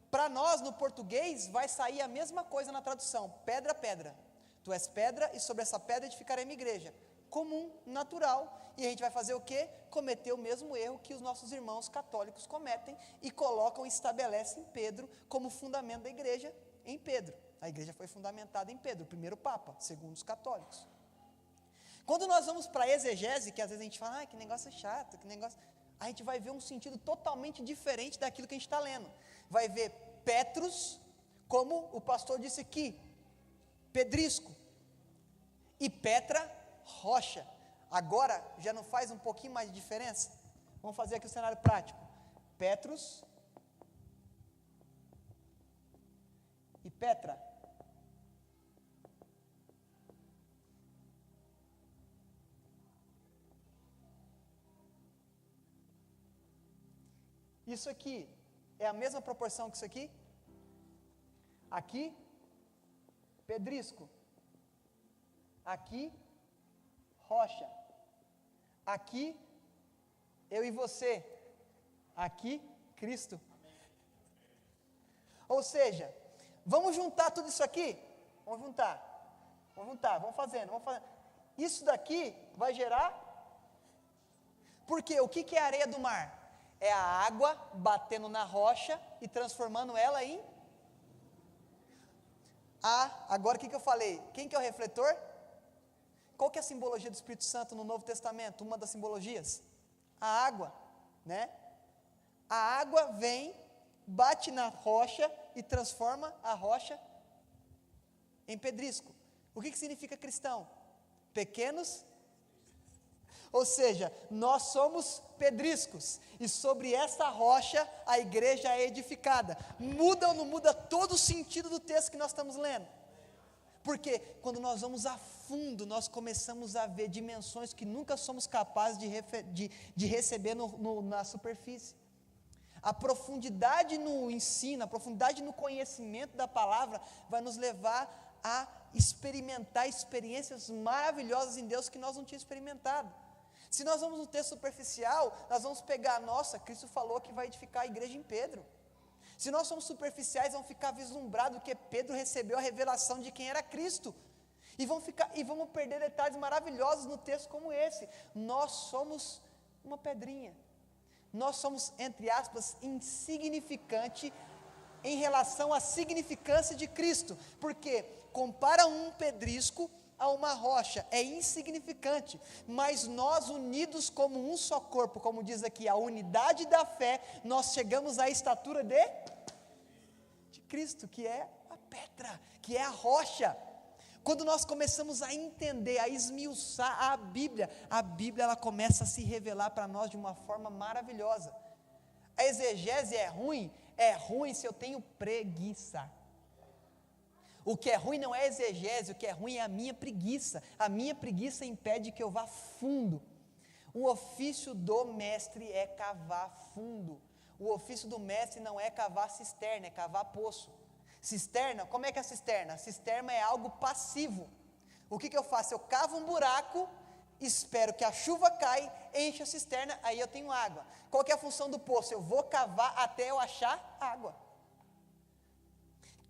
Para nós, no português, vai sair a mesma coisa na tradução, pedra, pedra. Tu és pedra, e sobre essa pedra edificarei a minha igreja. Comum, natural, e a gente vai fazer o quê? Cometer o mesmo erro que os nossos irmãos católicos cometem, e colocam e estabelecem Pedro como fundamento da igreja em Pedro. A igreja foi fundamentada em Pedro, o primeiro papa, segundo os católicos. Quando nós vamos para a exegese, que às vezes a gente fala, que negócio chato, que negócio... A gente vai ver um sentido totalmente diferente daquilo que a gente está lendo. Vai ver Petrus, como o pastor disse aqui, pedrisco, e Petra, rocha. Agora, já não faz um pouquinho mais de diferença? Vamos fazer aqui o cenário prático. Petrus e Petra. Isso aqui é a mesma proporção que isso aqui? Aqui, pedrisco. Aqui, rocha. Aqui, eu e você. Aqui, Cristo. Ou seja, vamos juntar tudo isso aqui? Vamos juntar, vamos fazendo. Isso daqui vai gerar, porque o que é a areia do mar? É a água batendo na rocha e transformando ela em... agora o que eu falei? Quem que é o refletor? Qual que é a simbologia do Espírito Santo no Novo Testamento? Uma das simbologias? A água, né? A água vem, bate na rocha e transforma a rocha em pedrisco. O que significa cristão? Pequenos, ou seja, nós somos pedriscos, e sobre essa rocha a igreja é edificada. Muda ou não muda todo o sentido do texto que nós estamos lendo? Porque quando nós vamos a fundo, nós começamos a ver dimensões que nunca somos capazes de receber na superfície. A profundidade no ensino, a profundidade no conhecimento da palavra vai nos levar a experimentar experiências maravilhosas em Deus que nós não tínhamos experimentado. Se nós vamos no texto superficial, nós vamos pegar, nossa, Cristo falou que vai edificar a igreja em Pedro. Se nós somos superficiais, vamos ficar vislumbrados que Pedro recebeu a revelação de quem era Cristo. E vamos perder detalhes maravilhosos no texto como esse. Nós somos uma pedrinha. Nós somos, entre aspas, insignificante em relação à significância de Cristo. Porque compara um pedrisco a uma rocha, é insignificante, mas nós unidos como um só corpo, como diz aqui, a unidade da fé, nós chegamos à estatura de Cristo, que é a pedra, que é a rocha. Quando nós começamos a entender, a esmiuçar a Bíblia ela começa a se revelar para nós de uma forma maravilhosa. A exegese é ruim se eu tenho preguiça. O que é ruim não é exegese, o que é ruim é a minha preguiça. A minha preguiça impede que eu vá fundo. O ofício do mestre é cavar fundo. O ofício do mestre não é cavar cisterna, é cavar poço. Cisterna, como é que é a cisterna? A cisterna é algo passivo. O que eu faço? Eu cavo um buraco, espero que a chuva caia, enche a cisterna, aí eu tenho água. Qual que é a função do poço? Eu vou cavar até eu achar água.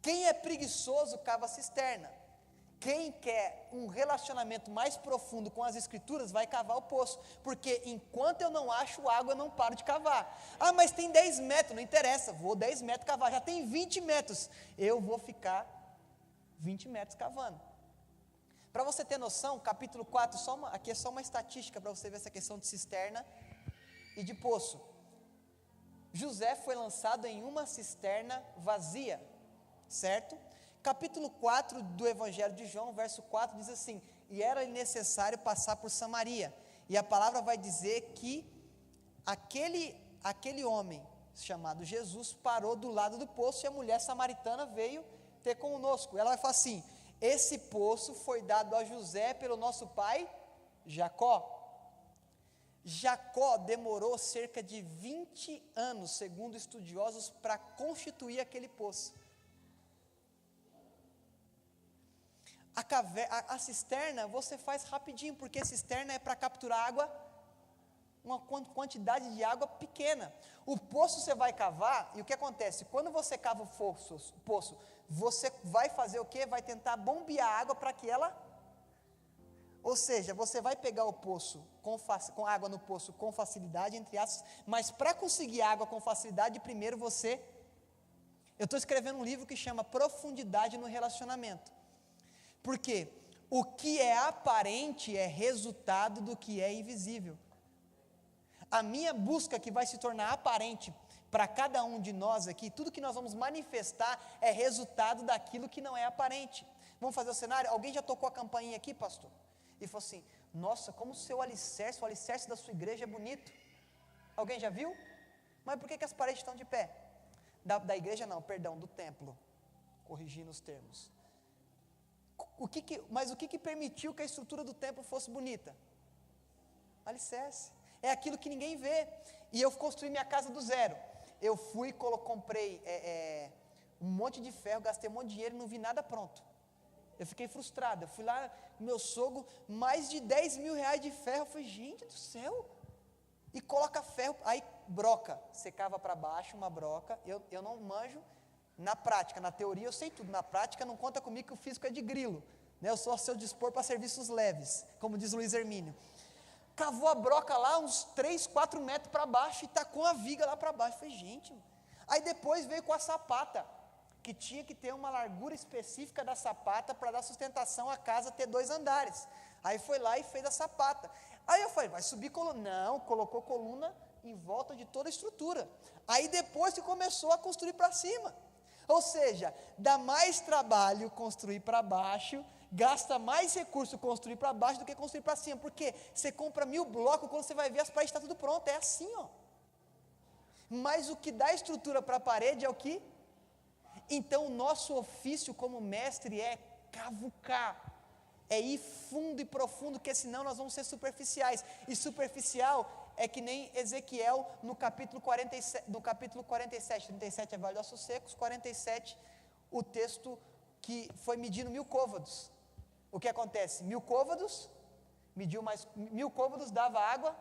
Quem é preguiçoso cava cisterna. Quem quer um relacionamento mais profundo com as escrituras vai cavar o poço, porque enquanto eu não acho água, eu não paro de cavar. Ah, mas tem 10 metros, não interessa, vou 10 metros cavar, já tem 20 metros, eu vou ficar 20 metros cavando. Para você ter noção, capítulo 4, aqui é só uma estatística para você ver essa questão de cisterna e de poço. José foi lançado em uma cisterna vazia, certo? Capítulo 4 do Evangelho de João, verso 4, diz assim: e era necessário passar por Samaria, e a palavra vai dizer que aquele homem, chamado Jesus, parou do lado do poço, e a mulher samaritana veio ter conosco. Ela vai falar assim: esse poço foi dado a José pelo nosso pai Jacó. Jacó demorou cerca de 20 anos, segundo estudiosos, para constituir aquele poço. A cisterna você faz rapidinho, porque cisterna é para capturar água, uma quantidade de água pequena. O poço você vai cavar, e o que acontece? Quando você cava o poço, você vai fazer o quê? Vai tentar bombear a água para que ela... Ou seja, você vai pegar o poço, com água no poço com facilidade, entre aspas, mas para conseguir água com facilidade, primeiro você... Eu estou escrevendo um livro que chama Profundidade no Relacionamento. Porque o que é aparente é resultado do que é invisível. A minha busca que vai se tornar aparente para cada um de nós aqui, tudo que nós vamos manifestar é resultado daquilo que não é aparente. Vamos fazer o cenário? Alguém já tocou a campainha aqui, pastor? E falou assim: nossa, como o alicerce da sua igreja é bonito. Alguém já viu? Mas por que as paredes estão de pé? Da igreja não, perdão, do templo. Corrigindo os termos. Mas o que permitiu que a estrutura do templo fosse bonita? Alicerce. É aquilo que ninguém vê. E eu construí minha casa do zero. Eu fui, comprei um monte de ferro, gastei um monte de dinheiro e não vi nada pronto. Eu fiquei frustrado. Eu fui lá, meu sogro, mais de 10 mil reais de ferro. Eu falei, gente do céu. E coloca ferro, aí broca. Você cava para baixo uma broca. Eu não manjo. Na prática, na teoria eu sei tudo, na prática não conta comigo que o físico é de grilo, né? Eu sou a seu dispor para serviços leves, como diz Luiz Hermínio. Cavou a broca lá uns 3, 4 metros para baixo e tacou a viga lá para baixo. Falei, gente, aí depois veio com a sapata, que tinha que ter uma largura específica da sapata para dar sustentação à casa ter 2 andares. Aí foi lá e fez a sapata. Aí eu falei, vai subir coluna? Não, colocou coluna em volta de toda a estrutura. Aí depois que começou a construir para cima. Ou seja, dá mais trabalho construir para baixo, gasta mais recurso construir para baixo do que construir para cima, porque você compra 1000 blocos, quando você vai ver as paredes está tudo pronto, é assim, ó. Mas o que dá estrutura para a parede é o que? Então o nosso ofício como mestre é cavucar, é ir fundo e profundo, porque senão nós vamos ser superficiais, e superficial é que nem Ezequiel no capítulo 47, 37 é Vale de Ossos Secos, 47, o texto que foi medindo 1000 côvados. O que acontece? 1000 côvados, mediu mais 1000 côvados, dava água,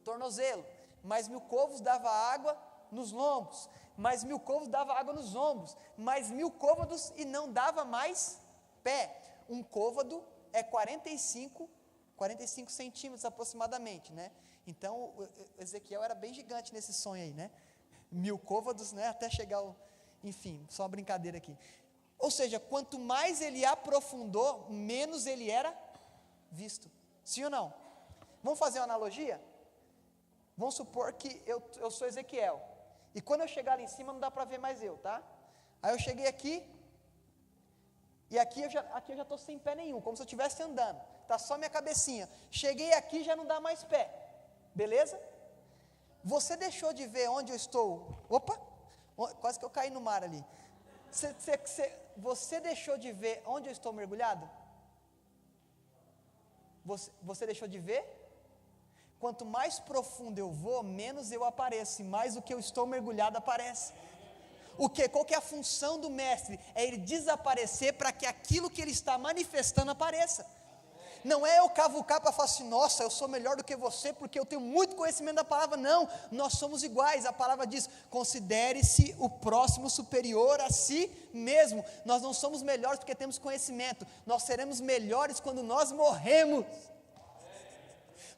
tornozelo, mais 1000 côvados dava água nos lombos, mais 1000 côvados dava água nos ombros, mais 1000 côvados e não dava mais pé. Um côvado é 45 centímetros aproximadamente, né? Então, o Ezequiel era bem gigante nesse sonho aí, né? 1000 côvados, né? Até chegar enfim, só uma brincadeira aqui. Ou seja, quanto mais ele aprofundou, menos ele era visto. Sim ou não? Vamos fazer uma analogia? Vamos supor que eu sou Ezequiel. E quando eu chegar lá em cima, não dá para ver mais eu, tá? Aí eu cheguei aqui, E aqui eu já estou sem pé nenhum, como se eu estivesse andando. Está só minha cabecinha. Cheguei aqui, já não dá mais pé. Beleza? Você deixou de ver onde eu estou? Opa! Quase que eu caí no mar ali. Você deixou de ver onde eu estou mergulhado? Você deixou de ver? Quanto mais profundo eu vou, menos eu apareço, e mais o que eu estou mergulhado aparece. Qual que é a função do mestre? É ele desaparecer para que aquilo que ele está manifestando apareça. Não é eu cavucar para falar assim, nossa, eu sou melhor do que você, porque eu tenho muito conhecimento da palavra. Não, nós somos iguais. A palavra diz, considere-se o próximo superior a si mesmo. Nós não somos melhores porque temos conhecimento. Nós seremos melhores quando nós morremos.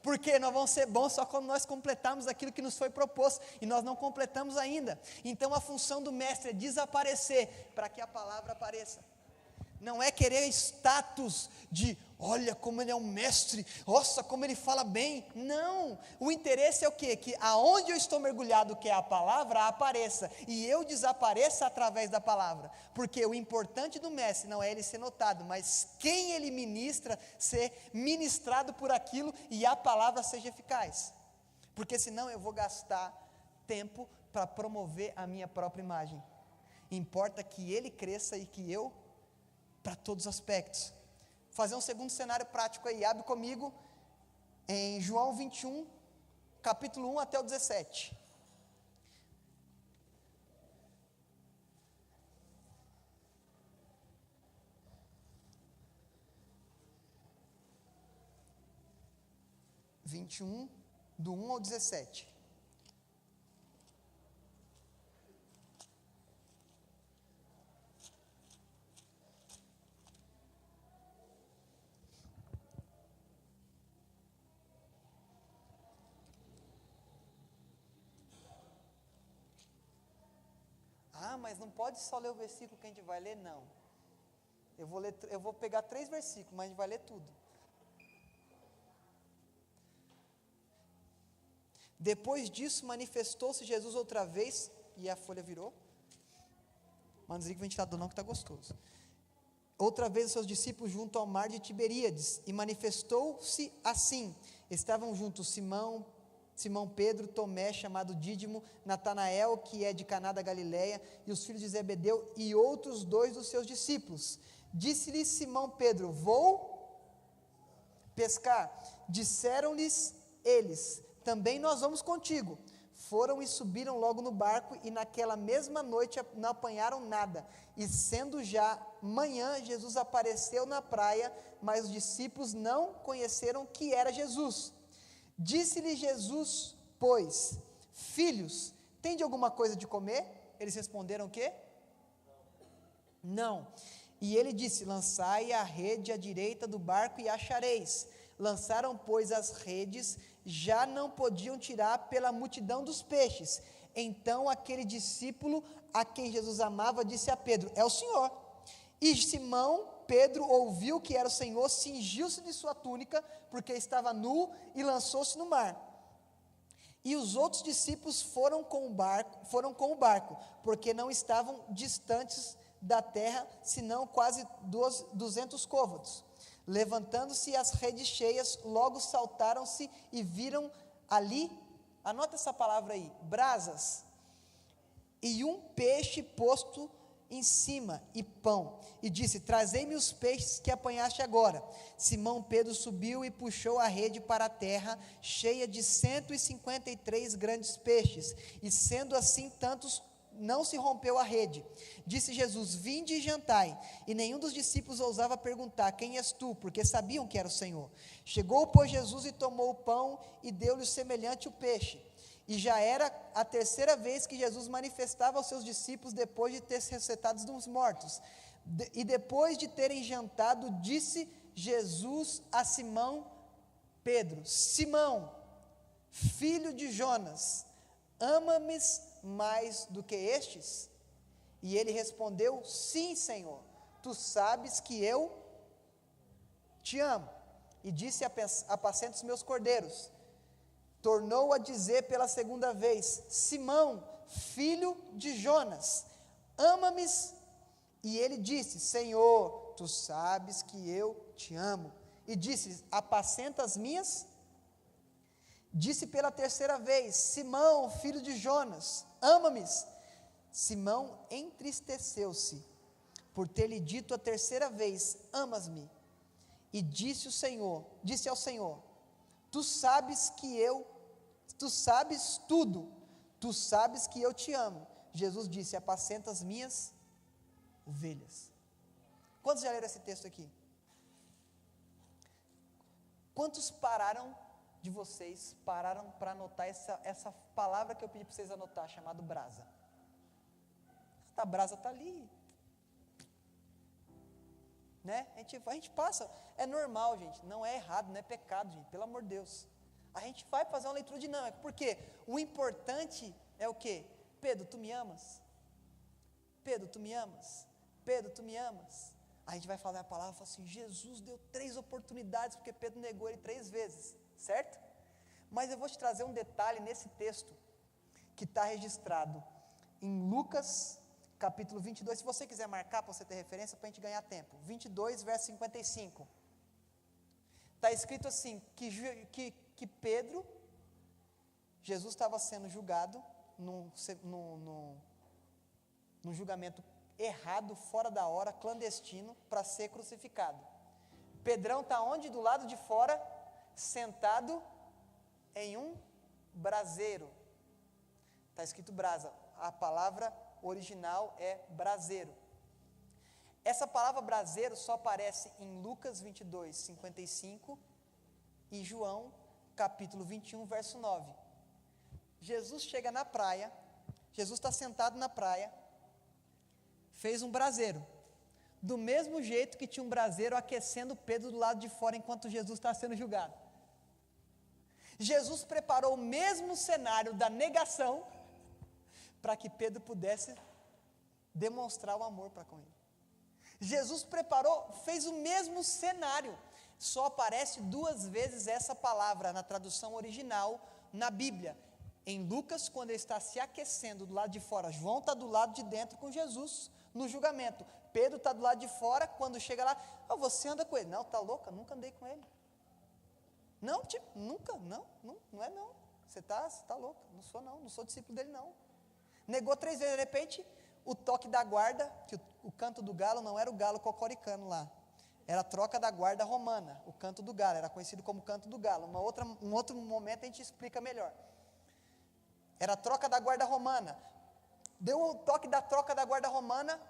Porque nós vamos ser bons só quando nós completarmos aquilo que nos foi proposto, e nós não completamos ainda. Então a função do mestre é desaparecer, para que a palavra apareça. Não é querer status de, olha como ele é um mestre, nossa, como ele fala bem. Não, o interesse é o quê? Que aonde eu estou mergulhado, que é a palavra, apareça, e eu desapareça através da palavra. Porque o importante do mestre não é ele ser notado, mas quem ele ministra, ser ministrado por aquilo, e a palavra seja eficaz. Porque senão eu vou gastar tempo para promover a minha própria imagem. Importa que ele cresça e que eu, para todos os aspectos. Fazer um segundo cenário prático aí, abre comigo em João 21, capítulo 1 até o 17. Do 1 ao 17. Mas não pode só ler o versículo que a gente vai ler, não. Eu vou pegar 3 versículos, mas a gente vai ler tudo. Depois disso, manifestou-se Jesus outra vez, e a folha virou. Mas não desliga o ventilador não, que está gostoso. Outra vez os seus discípulos junto ao mar de Tiberíades, e manifestou-se assim. Estavam juntos Simão Pedro, Tomé, chamado Dídimo, Natanael, que é de Caná da Galileia, e os filhos de Zebedeu, e outros 2 dos seus discípulos. Disse-lhe Simão Pedro, vou pescar. Disseram-lhes eles, também nós vamos contigo. Foram e subiram logo no barco, e naquela mesma noite não apanharam nada. E sendo já manhã, Jesus apareceu na praia, mas os discípulos não conheceram que era Jesus. Disse-lhe Jesus, pois, filhos, tende alguma coisa de comer? Eles responderam o quê? Não. E ele disse, lançai a rede à direita do barco e achareis. Lançaram, pois, as redes, já não podiam tirar pela multidão dos peixes. Então aquele discípulo a quem Jesus amava disse a Pedro, é o Senhor. E Simão Pedro ouviu que era o Senhor, cingiu-se de sua túnica, porque estava nu, e lançou-se no mar. E os outros discípulos foram com o barco, porque não estavam distantes da terra, senão quase 200 côvados. Levantando-se as redes cheias, logo saltaram-se e viram ali, anota essa palavra aí, brasas, e um peixe posto em cima, e pão, e disse, trazei-me os peixes que apanhaste agora. Simão Pedro subiu e puxou a rede para a terra, cheia de 153 grandes peixes, e sendo assim tantos, não se rompeu a rede. Disse Jesus, vinde e jantai, e nenhum dos discípulos ousava perguntar, quem és tu? Porque sabiam que era o Senhor. Chegou, pois, Jesus e tomou o pão, e deu-lhe semelhante o peixe. E já era a 3ª vez que Jesus manifestava aos seus discípulos depois de ter ressuscitado dos mortos. E depois de terem jantado, disse Jesus a Simão Pedro, Simão, filho de Jonas, ama-me mais do que estes? E ele respondeu, sim, Senhor, tu sabes que eu te amo. E disse, apacenta os meus cordeiros. Tornou a dizer pela 2ª vez, Simão, filho de Jonas, ama-me? E ele disse: Senhor, tu sabes que eu te amo. E disse: apacenta as minhas. Disse pela terceira vez: Simão, filho de Jonas, ama-me? Simão entristeceu-se por ter lhe dito a terceira vez: amas-me? E disse ao Senhor: tu sabes tudo, tu sabes que eu te amo. Jesus disse: apacenta as minhas ovelhas. Quantos já leram esse texto aqui? Quantos de vocês pararam para anotar essa palavra que eu pedi para vocês anotar, chamada brasa? A brasa está ali, né? A gente passa, é normal, gente, não é errado, não é pecado, gente, pelo amor de Deus. A gente vai fazer uma leitura dinâmica, porque o importante é o quê? Pedro, tu me amas? Pedro, tu me amas? Pedro, tu me amas? A gente vai falar a palavra e falar assim: Jesus deu 3 oportunidades, porque Pedro negou ele 3 vezes, certo? Mas eu vou te trazer um detalhe nesse texto, que está registrado em Lucas, capítulo 22, se você quiser marcar, para você ter referência, para a gente ganhar tempo, 22, verso 55, está escrito assim, que Pedro, Jesus estava sendo julgado, num julgamento errado, fora da hora, clandestino, para ser crucificado. Pedrão está onde? Do lado de fora, sentado em um braseiro, está escrito brasa, a palavra original é braseiro. Essa palavra braseiro só aparece em Lucas 22, 55 e João, capítulo 21, verso 9. Jesus chega na praia, Jesus está sentado na praia, fez um braseiro, do mesmo jeito que tinha um braseiro aquecendo Pedro do lado de fora, enquanto Jesus está sendo julgado. Jesus preparou o mesmo cenário da negação, para que Pedro pudesse demonstrar o amor para com ele. Jesus fez o mesmo cenário, só aparece 2 vezes essa palavra na tradução original na Bíblia. Em Lucas, quando ele está se aquecendo do lado de fora, João está do lado de dentro com Jesus no julgamento. Pedro está do lado de fora, quando chega lá: você anda com ele? Não, está louca, nunca andei com ele. Não, nunca, não é não. Você está louca, não sou discípulo dele não. Negou 3 vezes, de repente, o toque da guarda, que o canto do galo não era o galo cocoricano lá, era a troca da guarda romana, o canto do galo, era conhecido como canto do galo. Um outro momento a gente explica melhor. Era a troca da guarda romana. Deu o toque da troca da guarda romana,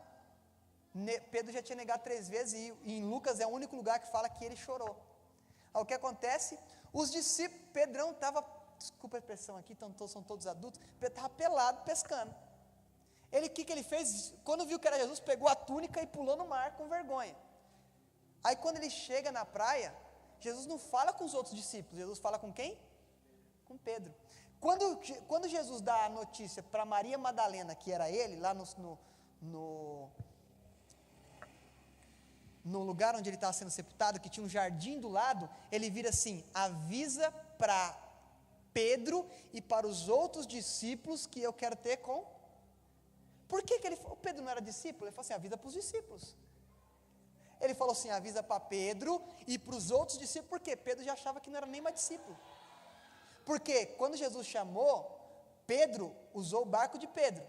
Pedro já tinha negado 3 vezes, e em Lucas é o único lugar que fala que ele chorou. Aí o que acontece? Os discípulos, Pedrão estava, desculpa a expressão aqui, são todos adultos, Pedro estava pelado pescando. O que ele fez? Quando viu que era Jesus, pegou a túnica e pulou no mar com vergonha. Aí quando ele chega na praia, Jesus não fala com os outros discípulos, Jesus fala com quem? Com Pedro. Quando Jesus dá a notícia para Maria Madalena, que era ele, lá no lugar onde ele estava sendo sepultado, que tinha um jardim do lado, ele vira assim: avisa para Pedro e para os outros discípulos que eu quero ter com... Por que ele falou? Pedro não era discípulo? Ele falou assim: avisa para os discípulos. Ele falou assim: avisa para Pedro e para os outros discípulos, porque Pedro já achava que não era nem mais discípulo. Porque quando Jesus chamou, Pedro usou o barco de Pedro.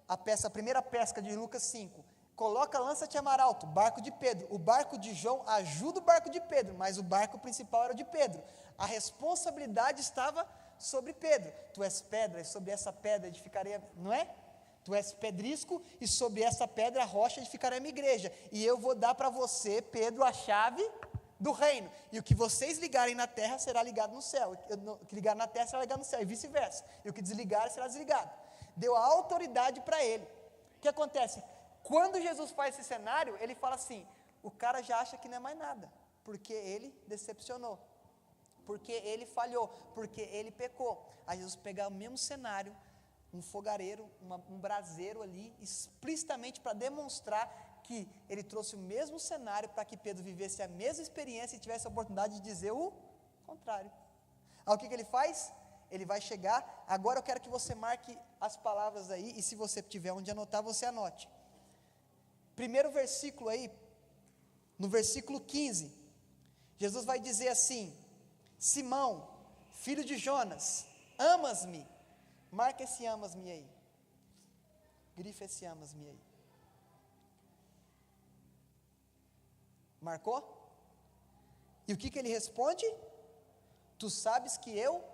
A primeira pesca de Lucas 5, coloca a lança-te mar alto, barco de Pedro. O barco de João ajuda o barco de Pedro, mas o barco principal era o de Pedro. A responsabilidade estava sobre Pedro. Tu és pedra, e sobre essa pedra edificarei, não é? Tu és pedrisco, e sobre essa pedra a rocha edificarei a minha igreja. E eu vou dar para você, Pedro, a chave do reino. E o que vocês ligarem na terra será ligado no céu. O que ligar na terra será ligado no céu, e vice-versa. E o que desligar será desligado. Deu a autoridade para ele. O que acontece? Quando Jesus faz esse cenário, ele fala assim: o cara já acha que não é mais nada, porque ele decepcionou, porque ele falhou, porque ele pecou. Aí Jesus pega o mesmo cenário, um fogareiro, um braseiro ali, explicitamente para demonstrar que ele trouxe o mesmo cenário para que Pedro vivesse a mesma experiência e tivesse a oportunidade de dizer o contrário. Aí o que ele faz? Ele vai chegar. Agora eu quero que você marque as palavras aí, e se você tiver onde anotar, você anote. primeiro versículo aí, no versículo 15, Jesus vai dizer assim: Simão, filho de Jonas, amas-me? Marca esse amas-me aí. Grifa esse amas-me aí. Marcou? E o que ele responde? Tu sabes que eu,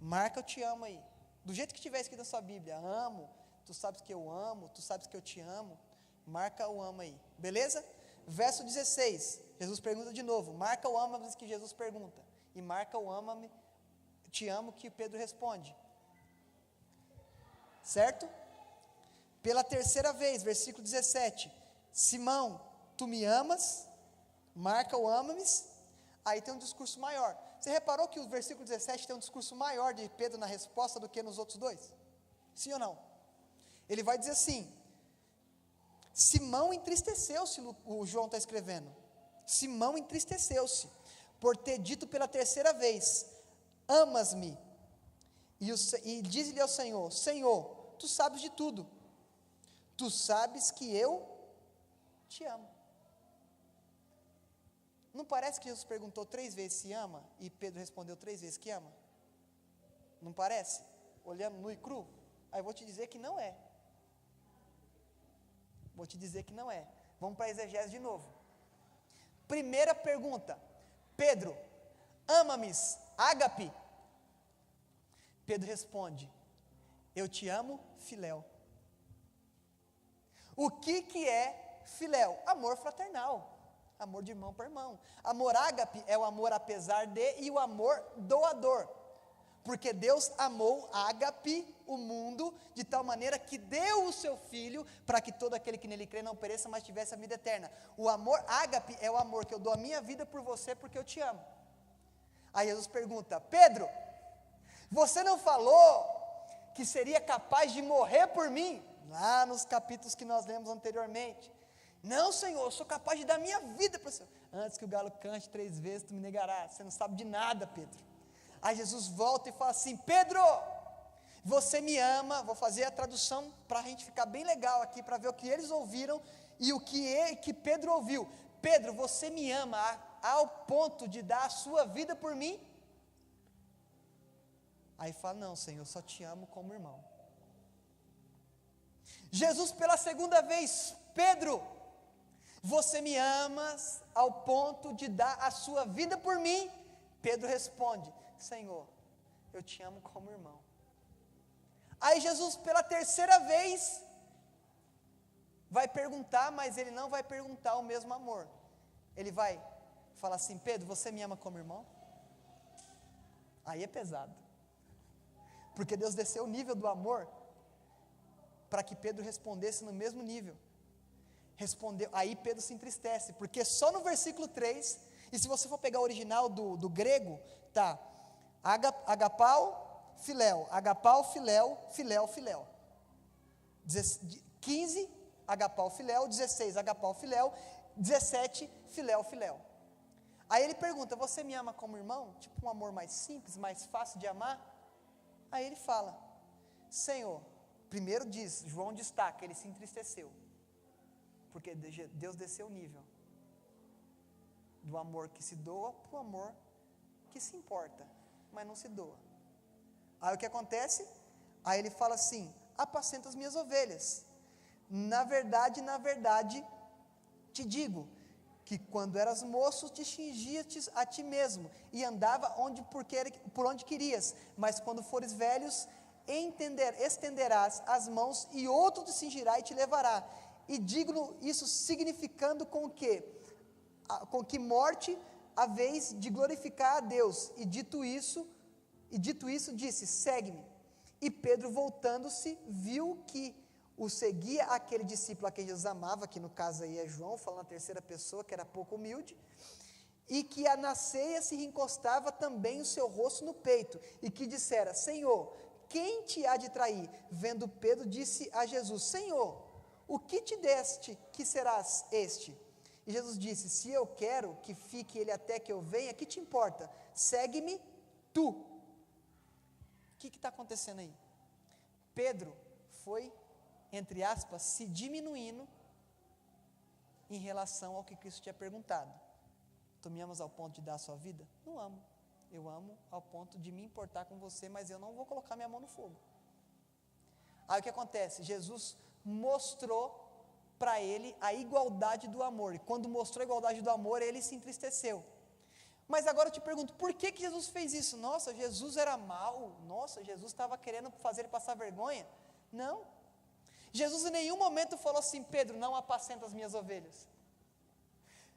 marca eu te amo aí. Do jeito que tiver escrito na sua Bíblia, amo, tu sabes que eu amo, tu sabes que eu te amo, marca o amo aí, beleza? Verso 16, Jesus pergunta de novo, marca o ama que Jesus pergunta, e marca o ama-me, te amo que Pedro responde, certo? Pela terceira vez, versículo 17, Simão, tu me amas? Marca o ama-me, aí tem um discurso maior. Você reparou que o versículo 17 tem um discurso maior de Pedro na resposta do que nos outros dois? Sim ou não? Ele vai dizer assim, Simão entristeceu-se, o João está escrevendo, Simão entristeceu-se, por ter dito pela terceira vez, amas-me, e diz-lhe ao Senhor, Senhor, tu sabes de tudo, tu sabes que eu te amo. Não parece que Jesus perguntou 3 vezes se ama, e Pedro respondeu 3 vezes que ama? Não parece? Olhando nu e cru? Aí eu vou te dizer que não é. Vou te dizer que não é. Vamos para a exegese de novo. Primeira pergunta, Pedro, ama-me, ágape? Pedro responde, eu te amo, filéu. O que é filéu? Amor fraternal. Amor de irmão para irmão. Amor ágape é o amor apesar de e o amor doador. Porque Deus amou ágape, o mundo, de tal maneira que deu o seu Filho, para que todo aquele que nele crê não pereça, mas tivesse a vida eterna. O amor ágape é o amor que eu dou a minha vida por você, porque eu te amo. Aí Jesus pergunta, Pedro, você não falou que seria capaz de morrer por mim? Lá nos capítulos que nós lemos anteriormente. Não, Senhor, eu sou capaz de dar minha vida para o Senhor. Antes que o galo cante 3 vezes, tu me negarás. Você não sabe de nada, Pedro. Aí Jesus volta e fala assim, Pedro, você me ama. Vou fazer a tradução para a gente ficar bem legal aqui, para ver o que eles ouviram e o que Pedro ouviu. Pedro, você me ama ao ponto de dar a sua vida por mim? Aí fala, não, Senhor, eu só te amo como irmão. Jesus pela segunda vez, Pedro, você me amas ao ponto de dar a sua vida por mim? Pedro responde, Senhor, eu te amo como irmão. Aí Jesus pela terceira vez vai perguntar, mas ele não vai perguntar o mesmo amor. Ele vai falar assim, Pedro, você me ama como irmão? Aí é pesado. Porque Deus desceu o nível do amor para que Pedro respondesse no mesmo nível. Respondeu, aí Pedro se entristece, porque só no versículo 3, e se você for pegar o original do grego, tá, agapau, filéu, filéu, filéu, 15, agapau, filéu, 16, agapau, filéu, 17, filéu, filéu. Aí ele pergunta, você me ama como irmão? Tipo um amor mais simples, mais fácil de amar? Aí ele fala, Senhor, primeiro diz, João destaca, ele se entristeceu, porque Deus desceu o nível, do amor que se doa, para o amor que se importa, mas não se doa. Aí o que acontece? Aí ele fala assim, apacenta as minhas ovelhas, na verdade, te digo, que quando eras moço, te cingias a ti mesmo, e andava por onde querias, mas quando fores velhos, estenderás as mãos, e outro te cingirá e te levará, e digo isso significando com que morte a vez de glorificar a Deus, e dito isso disse, segue-me, e Pedro voltando-se, viu que o seguia aquele discípulo a quem Jesus amava, que no caso aí é João, falando na terceira pessoa, que era pouco humilde, e que na ceia se encostava também o seu rosto no peito, e que dissera, Senhor, quem te há de trair? Vendo Pedro, disse a Jesus, Senhor, o que te deste, que serás este? E Jesus disse, se eu quero que fique ele até que eu venha, que te importa? Segue-me tu. O que está acontecendo aí? Pedro foi, entre aspas, se diminuindo em relação ao que Cristo tinha perguntado. Tu me amas ao ponto de dar a sua vida? Não amo. Eu amo ao ponto de me importar com você, mas eu não vou colocar minha mão no fogo. Aí o que acontece? Jesus mostrou para ele a igualdade do amor, e quando mostrou a igualdade do amor, ele se entristeceu. Mas agora eu te pergunto, por que Jesus fez isso? Nossa, Jesus era mau, nossa, Jesus estava querendo fazer ele passar vergonha? Não, Jesus em nenhum momento falou assim: Pedro, não apacenta as minhas ovelhas.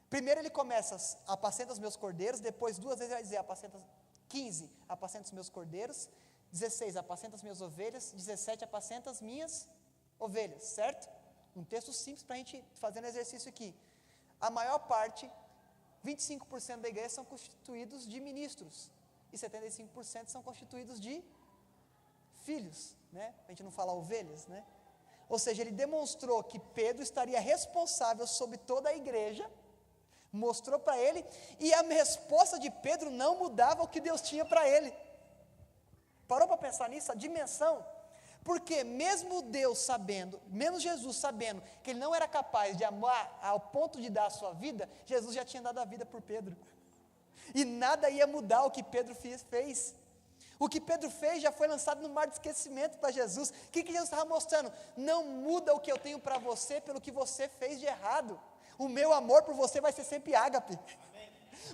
Primeiro ele começa, apacenta os meus cordeiros, depois 2 vezes ele vai dizer, 15, apacenta os meus cordeiros, 16, apacenta as minhas ovelhas, 17, apacenta as minhas ovelhas, certo? Um texto simples para a gente fazer um exercício aqui. A maior parte, 25% da igreja são constituídos de ministros, e 75% são constituídos de filhos, né? A gente não fala ovelhas, né? Ou seja, ele demonstrou que Pedro estaria responsável sobre toda a igreja, mostrou para ele, e a resposta de Pedro não mudava o que Deus tinha para ele. Parou para pensar nisso? A dimensão? Porque mesmo Deus sabendo, mesmo Jesus sabendo que ele não era capaz de amar ao ponto de dar a sua vida, Jesus já tinha dado a vida por Pedro, e nada ia mudar o que Pedro fez. O que Pedro fez já foi lançado no mar de esquecimento para Jesus. O que Jesus estava mostrando? Não muda o que eu tenho para você pelo que você fez de errado. O meu amor por você vai ser sempre ágape.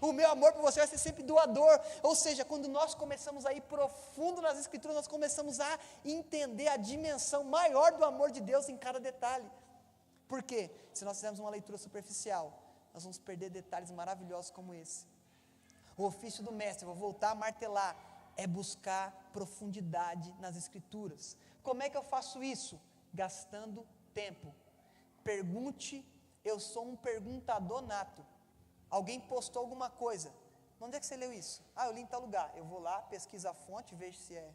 O meu amor por você vai ser sempre doador. Ou seja, quando nós começamos a ir profundo nas Escrituras, nós começamos a entender a dimensão maior do amor de Deus em cada detalhe. Por quê? Se nós fizermos uma leitura superficial, nós vamos perder detalhes maravilhosos como esse. O ofício do mestre, vou voltar a martelar, é buscar profundidade nas Escrituras. Como é que eu faço isso? Gastando tempo. Pergunte. Eu sou um perguntador nato. Alguém postou alguma coisa. Onde é que você leu isso? Eu li em tal lugar. Eu vou lá, pesquiso a fonte, vejo se é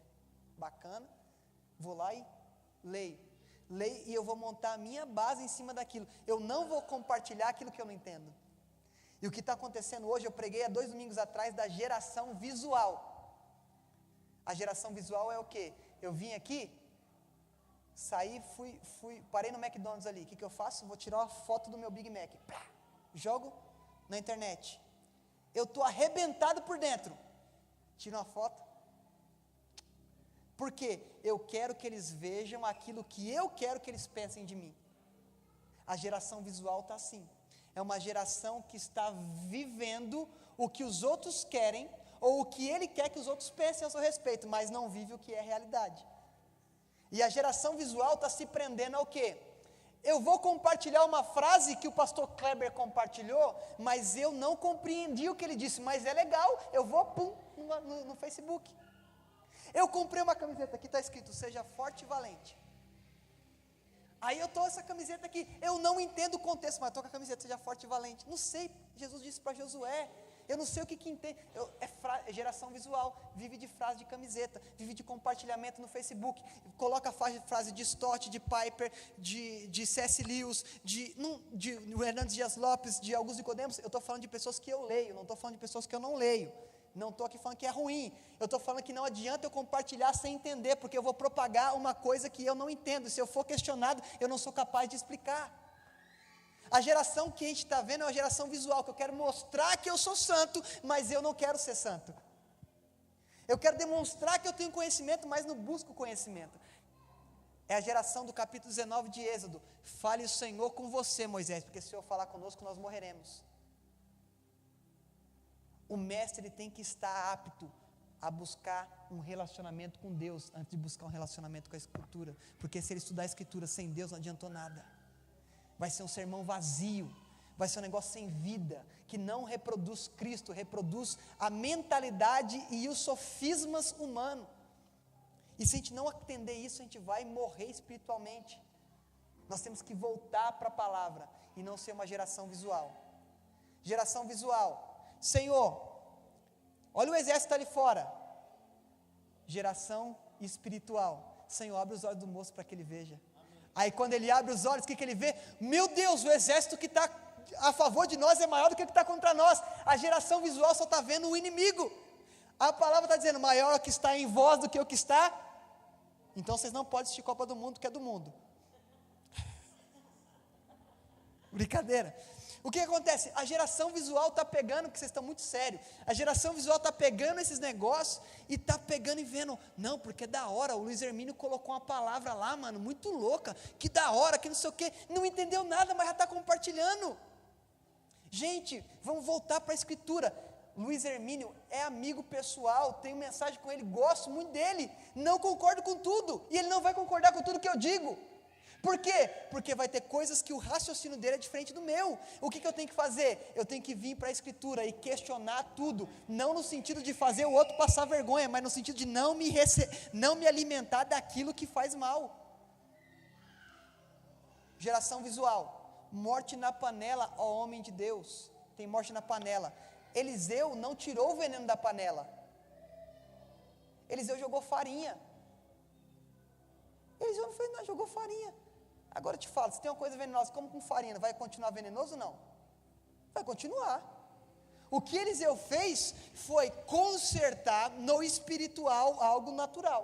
bacana. Vou lá e leio. Leio e eu vou montar a minha base em cima daquilo. Eu não vou compartilhar aquilo que eu não entendo. E o que está acontecendo hoje, eu preguei há 2 domingos atrás da geração visual. A geração visual é o quê? Eu vim aqui, saí, parei no McDonald's ali. O que eu faço? Vou tirar uma foto do meu Big Mac. Jogo na internet. Eu estou arrebentado por dentro. Tiro uma foto. Por quê? Eu quero que eles vejam aquilo que eu quero que eles pensem de mim. A geração visual está assim. É uma geração que está vivendo o que os outros querem, ou o que ele quer que os outros pensem a seu respeito, mas não vive o que é realidade. E a geração visual está se prendendo ao quê? Eu vou compartilhar uma frase que o pastor Kleber compartilhou, mas eu não compreendi o que ele disse, mas é legal, eu vou, no Facebook. Eu comprei uma camiseta que está escrito, seja forte e valente. Aí eu estou essa camiseta aqui, eu não entendo o contexto, mas estou com a camiseta, seja forte e valente. Não sei, Jesus disse para Josué, eu não sei o que entende, é geração visual, vive de frase de camiseta, vive de compartilhamento no Facebook, coloca a frase de Stott, de Piper, de C.S. Lewis, de Hernandes Dias Lopes, de Augusto Nicodemos. Eu estou falando de pessoas que eu leio, não estou falando de pessoas que eu não leio. Não estou aqui falando que é ruim, eu estou falando que não adianta eu compartilhar sem entender, porque eu vou propagar uma coisa que eu não entendo, se eu for questionado, eu não sou capaz de explicar. A geração que a gente está vendo é uma geração visual, que eu quero mostrar que eu sou santo, mas eu não quero ser santo. Eu quero demonstrar que eu tenho conhecimento, mas não busco conhecimento. É a geração do capítulo 19 de Êxodo. Fale o Senhor com você, Moisés, porque se o Senhor falar conosco, nós morreremos. O mestre ele tem que estar apto a buscar um relacionamento com Deus, antes de buscar um relacionamento com a Escritura, porque se ele estudar a Escritura sem Deus, não adiantou nada, vai ser um sermão vazio, vai ser um negócio sem vida, que não reproduz Cristo, reproduz a mentalidade e os sofismas humanos, e se a gente não atender isso, a gente vai morrer espiritualmente. Nós temos que voltar para a palavra, e não ser uma geração visual. Geração visual, Senhor, olha o exército ali fora. Geração espiritual, Senhor, abre os olhos do moço para que ele veja. Amém. Aí quando ele abre os olhos, o que ele vê? Meu Deus, o exército que está a favor de nós é maior do que o que está contra nós. A geração visual só está vendo o inimigo. A palavra está dizendo, maior é o que está em vós do que o que está. Então vocês não podem assistir Copa do Mundo, que é do mundo. Brincadeira. O que acontece? A geração visual está pegando, que vocês estão muito sérios, a geração visual está pegando esses negócios e está pegando e vendo, não, porque é da hora, o Luiz Hermínio colocou uma palavra lá, mano, muito louca, que da hora, que não sei o quê, não entendeu nada, mas já está compartilhando. Gente, vamos voltar para a escritura. Luiz Hermínio é amigo pessoal, tenho mensagem com ele, gosto muito dele, não concordo com tudo, e ele não vai concordar com tudo que eu digo. Por quê? Porque vai ter coisas que o raciocínio dele é diferente do meu. O que eu tenho que fazer? Eu tenho que vir para a escritura e questionar tudo, não no sentido de fazer o outro passar vergonha, mas no sentido de não me alimentar daquilo que faz mal. Geração visual, morte na panela, ó homem de Deus, tem morte na panela. Eliseu não tirou o veneno da panela, Eliseu jogou farinha. Eliseu não fez nada, jogou farinha. Agora eu te falo, se tem uma coisa venenosa, como com farinha, vai continuar venenoso ou não? Vai continuar. O que Eliseu fez foi consertar no espiritual algo natural.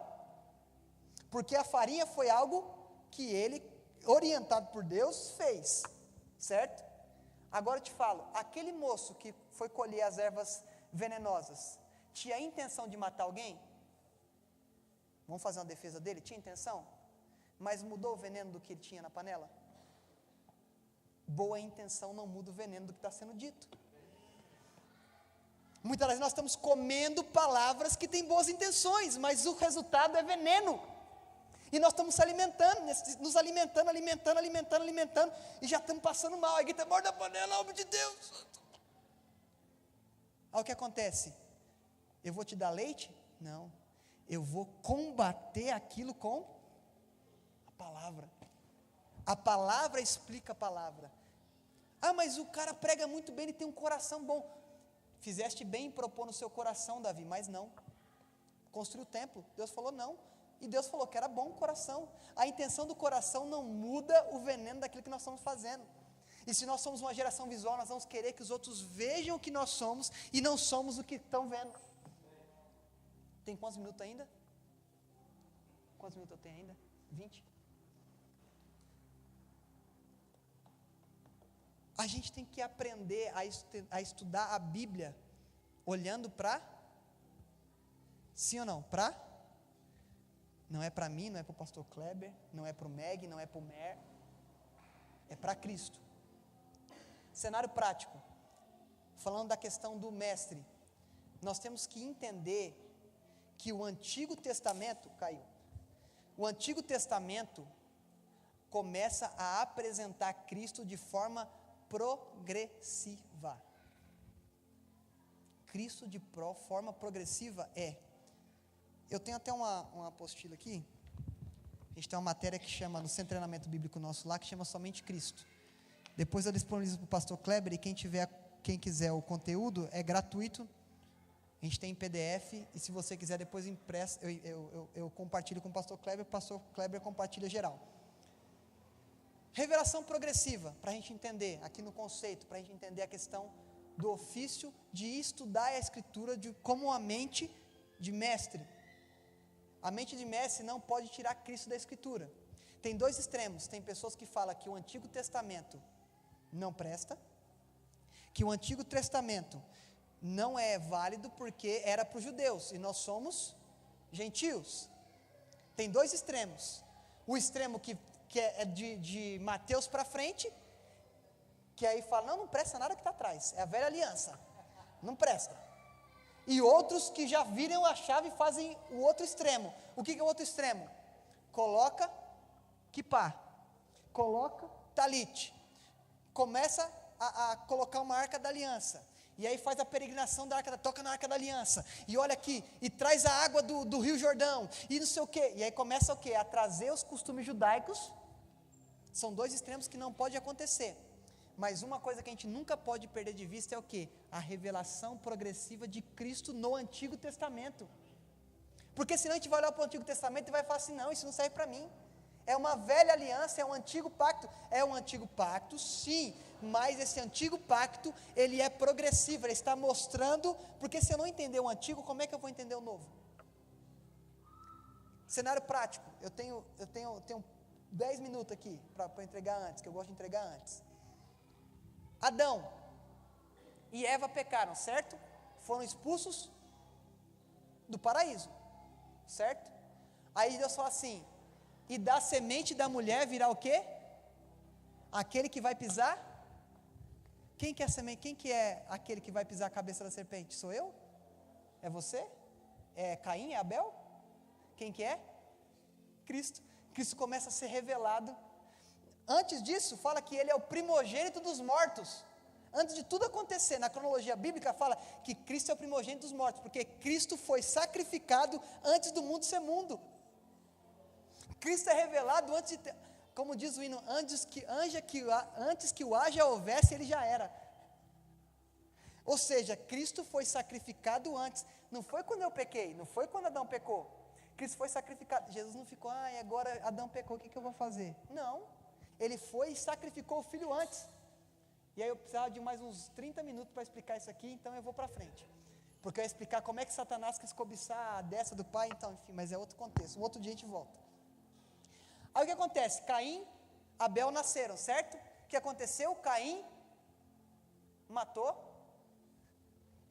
Porque a farinha foi algo que ele, orientado por Deus, fez. Certo? Agora eu te falo, aquele moço que foi colher as ervas venenosas, tinha a intenção de matar alguém? Vamos fazer uma defesa dele? Tinha intenção? Mas mudou o veneno do que ele tinha na panela? Boa intenção não muda o veneno do que está sendo dito. Muitas vezes nós estamos comendo palavras que têm boas intenções, mas o resultado é veneno. E nós estamos nos alimentando, e já estamos passando mal. Aí está morto da panela, homem de Deus. Aí o que acontece? Eu vou te dar leite? Não. Eu vou combater aquilo com a palavra. A palavra explica a palavra. Ah, mas o cara prega muito bem, ele tem um coração bom. Fizeste bem em propor no seu coração, Davi, mas não. Construiu o templo, Deus falou não. E Deus falou que era bom o coração. A intenção do coração não muda o veneno daquilo que nós estamos fazendo. E se nós somos uma geração visual, nós vamos querer que os outros vejam o que nós somos e não somos o que estão vendo. Tem quantos minutos ainda? Quantos minutos eu tenho ainda? 20? A gente tem que aprender a estudar a Bíblia olhando para, sim ou não? Não é para mim, não é para o pastor Kleber, não é para o Meg, não é para o Mer, é para Cristo. Cenário prático, falando da questão do mestre, nós temos que entender que o Antigo Testamento, o Antigo Testamento começa a apresentar Cristo de forma progressiva. Cristo de forma progressiva eu tenho até uma apostila aqui, a gente tem uma matéria que chama, no Centro de Treinamento Bíblico nosso lá, que chama Somente Cristo. Depois eu disponibilizo para o pastor Kleber, e quem quiser o conteúdo, é gratuito, a gente tem em PDF, e se você quiser depois impresso, eu compartilho com o pastor Kleber compartilha geral. Revelação progressiva, para a gente entender, aqui no conceito, para a gente entender a questão do ofício de estudar a Escritura como a mente de mestre. A mente de mestre não pode tirar Cristo da Escritura. Tem dois extremos, tem pessoas que falam que o Antigo Testamento não presta, que o Antigo Testamento não é válido porque era para os judeus, e nós somos gentios. Tem dois extremos, o extremo que é de Mateus para frente, que aí fala, não presta nada que está atrás, é a velha aliança, não presta. E outros que já viram a chave e fazem o outro extremo. O que é o outro extremo? Coloca kippá, coloca talit, começa a colocar uma arca da aliança, e aí faz a peregrinação da arca, toca na arca da aliança, e olha aqui, e traz a água do rio Jordão, e não sei o quê, e aí começa o quê? A trazer os costumes judaicos. São dois extremos que não pode acontecer. Mas uma coisa que a gente nunca pode perder de vista é o quê? A revelação progressiva de Cristo no Antigo Testamento. Porque senão a gente vai olhar para o Antigo Testamento e vai falar assim, não, isso não serve para mim. É uma velha aliança, é um antigo pacto. É um antigo pacto, sim, mas esse antigo pacto, ele é progressivo, ele está mostrando, porque se eu não entender o antigo, como é que eu vou entender o novo? Cenário prático, eu tenho 10 minutos aqui, para entregar antes, que eu gosto de entregar antes. Adão e Eva pecaram, certo? Foram expulsos do paraíso, certo? Aí Deus fala assim, e da semente da mulher virá o quê? Aquele que vai pisar? Quem que é a semente? Quem que é aquele que vai pisar a cabeça da serpente? Sou eu? É você? É Caim? É Abel? Quem que é? Cristo. Cristo começa a ser revelado. Antes disso, fala que ele é o primogênito dos mortos. Antes de tudo acontecer, na cronologia bíblica fala que Cristo é o primogênito dos mortos, porque Cristo foi sacrificado antes do mundo ser mundo. Cristo é revelado antes de ter, como diz o hino, antes que o haja houvesse, ele já era. Ou seja, Cristo foi sacrificado antes. Não foi quando eu pequei, não foi quando Adão pecou. Cristo foi sacrificado. Jesus não ficou, agora Adão pecou, o que eu vou fazer? Não, ele foi e sacrificou o filho antes. E aí eu precisava de mais uns 30 minutos para explicar isso aqui, então eu vou para frente. Porque eu ia explicar como é que Satanás quis cobiçar a destra do pai, então, enfim, mas é outro contexto. Um outro dia a gente volta. Aí o que acontece? Caim, Abel nasceram, certo? O que aconteceu? Caim matou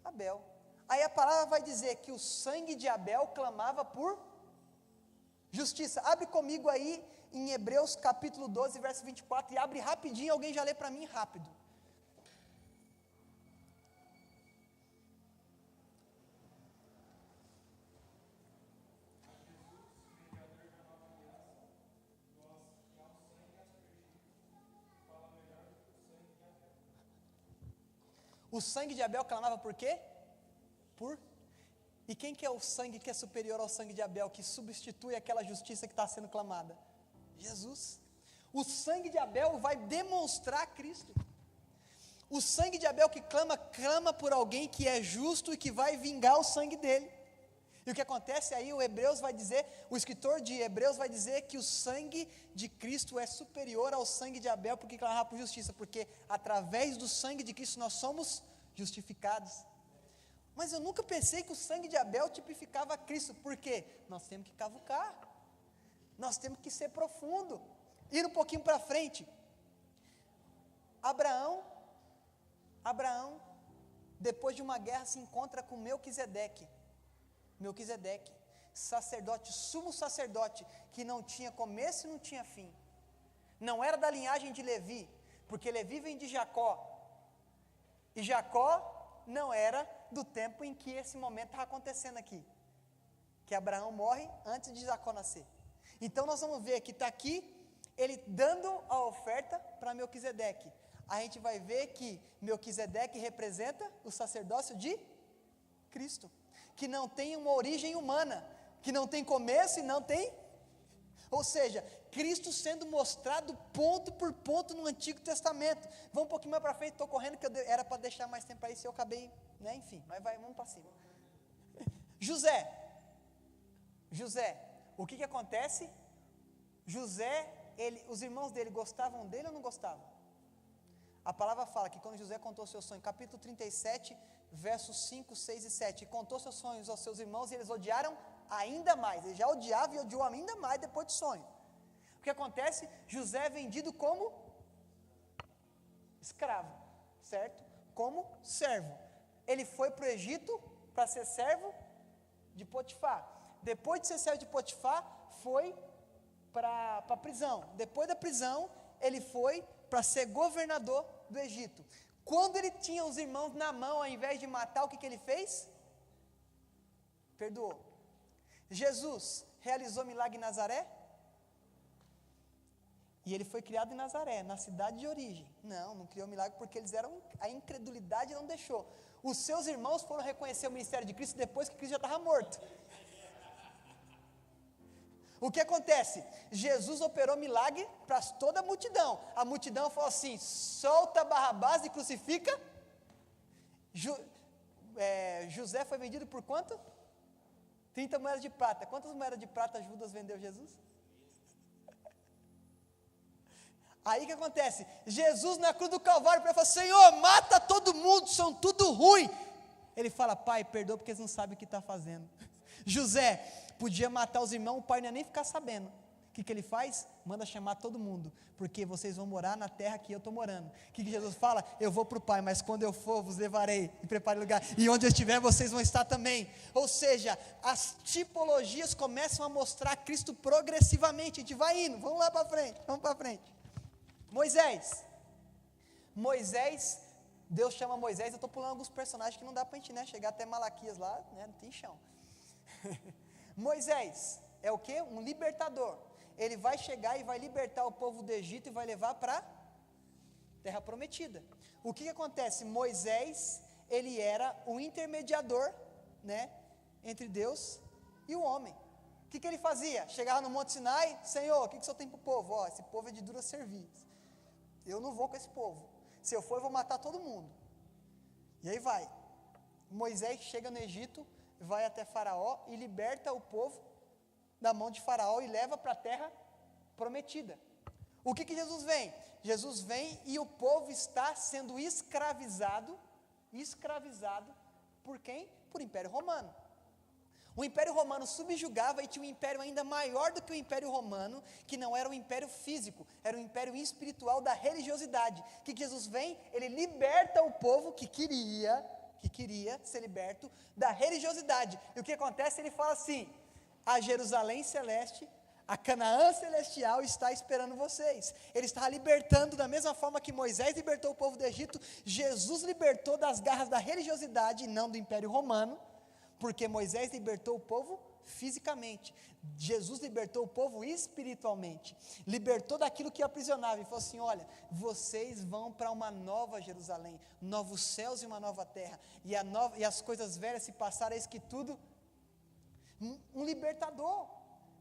Abel. Aí a palavra vai dizer que o sangue de Abel clamava por justiça. Abre comigo aí em Hebreus capítulo 12, verso 24, e abre rapidinho, alguém já lê para mim rápido. O sangue de Abel clamava por quê? E quem que é o sangue que é superior ao sangue de Abel, que substitui aquela justiça que está sendo clamada? Jesus. O sangue de Abel vai demonstrar Cristo. O sangue de Abel que clama por alguém que é justo e que vai vingar o sangue dele. E o que acontece aí, o escritor de Hebreus vai dizer que o sangue de Cristo é superior ao sangue de Abel, porque clamava por justiça, porque através do sangue de Cristo nós somos justificados. Mas eu nunca pensei que o sangue de Abel tipificava Cristo, porque nós temos que cavucar, nós temos que ser profundo, ir um pouquinho para frente. Abraão, depois de uma guerra, se encontra com Melquisedeque, sacerdote, sumo sacerdote, que não tinha começo e não tinha fim, não era da linhagem de Levi, porque Levi vem de Jacó, e Jacó não era do tempo em que esse momento está acontecendo aqui, que Abraão morre antes de Jacó nascer. Então nós vamos ver que está aqui, ele dando a oferta para Melquisedeque. A gente vai ver que Melquisedeque representa o sacerdócio de Cristo, que não tem uma origem humana, que não tem começo e não tem, ou seja, Cristo sendo mostrado ponto por ponto no Antigo Testamento. Vamos um pouquinho mais para frente, estou correndo, que era para deixar mais tempo para isso, eu acabei, enfim, mas vamos para cima. José, o que acontece? José, os irmãos dele gostavam dele ou não gostavam? A palavra fala que quando José contou seu sonho, capítulo 37, versos 5, 6 e 7, contou seus sonhos aos seus irmãos e eles odiaram ainda mais, ele já odiava e odiou ainda mais depois do sonho. O que acontece? José é vendido como escravo, certo? Como servo. Ele foi para o Egito para ser servo de Potifar. Depois de ser servo de Potifar, foi para a prisão. Depois da prisão, ele foi para ser governador do Egito. Quando ele tinha os irmãos na mão, ao invés de matar, o que ele fez? Perdoou. Jesus realizou milagre em Nazaré? E ele foi criado em Nazaré, na cidade de origem. Não criou milagre porque a incredulidade não deixou. Os seus irmãos foram reconhecer o ministério de Cristo depois que Cristo já estava morto. O que acontece? Jesus operou milagre para toda a multidão. A multidão falou assim: solta Barrabás e crucifica. José foi vendido por quanto? 30 moedas de prata. Quantas moedas de prata Judas vendeu Jesus? Aí o que acontece? Jesus na cruz do Calvário falou: Senhor, mata todo mundo, são tudo ruim. Ele fala: Pai, perdoa porque eles não sabem o que está fazendo. José podia matar os irmãos, o pai não ia nem ficar sabendo. O O que ele faz? Manda chamar todo mundo, porque vocês vão morar na terra que eu estou morando. O que Jesus fala? Eu vou para o Pai, mas quando eu for, vos levarei e preparei lugar, e onde eu estiver, vocês vão estar também. Ou seja, as tipologias começam a mostrar Cristo progressivamente. A gente vai indo, vamos lá para frente, vamos para frente. Moisés, Deus chama Moisés. Eu estou pulando alguns personagens que não dá para a gente, chegar até Malaquias lá, não tem chão. Moisés é o que? Um libertador. Ele vai chegar e vai libertar o povo do Egito e vai levar para a terra prometida. O que acontece? Moisés, ele era o intermediador, entre Deus e o homem. O que ele fazia? Chegava no Monte Sinai: Senhor, o que o Senhor tem para o povo? Esse povo é de dura serviço, eu não vou com esse povo, se eu for eu vou matar todo mundo. E aí vai, Moisés chega no Egito, vai até Faraó e liberta o povo da mão de Faraó e leva para a terra prometida. O que Jesus vem? Jesus vem e o povo está sendo escravizado por quem? Por Império Romano. O Império Romano subjugava e tinha um império ainda maior do que o Império Romano, que não era um império físico, era um império espiritual da religiosidade. O que Jesus vem? Ele liberta o povo que queria ser liberto da religiosidade. E o que acontece? Ele fala assim: a Jerusalém celeste, a Canaã celestial está esperando vocês. Ele está libertando da mesma forma que Moisés libertou o povo do Egito. Jesus libertou das garras da religiosidade e não do Império Romano, porque Moisés libertou o povo fisicamente, Jesus libertou o povo espiritualmente, libertou daquilo que aprisionava e falou assim: olha, vocês vão para uma nova Jerusalém, novos céus e uma nova terra, e as coisas velhas se passaram, eis que tudo. Um libertador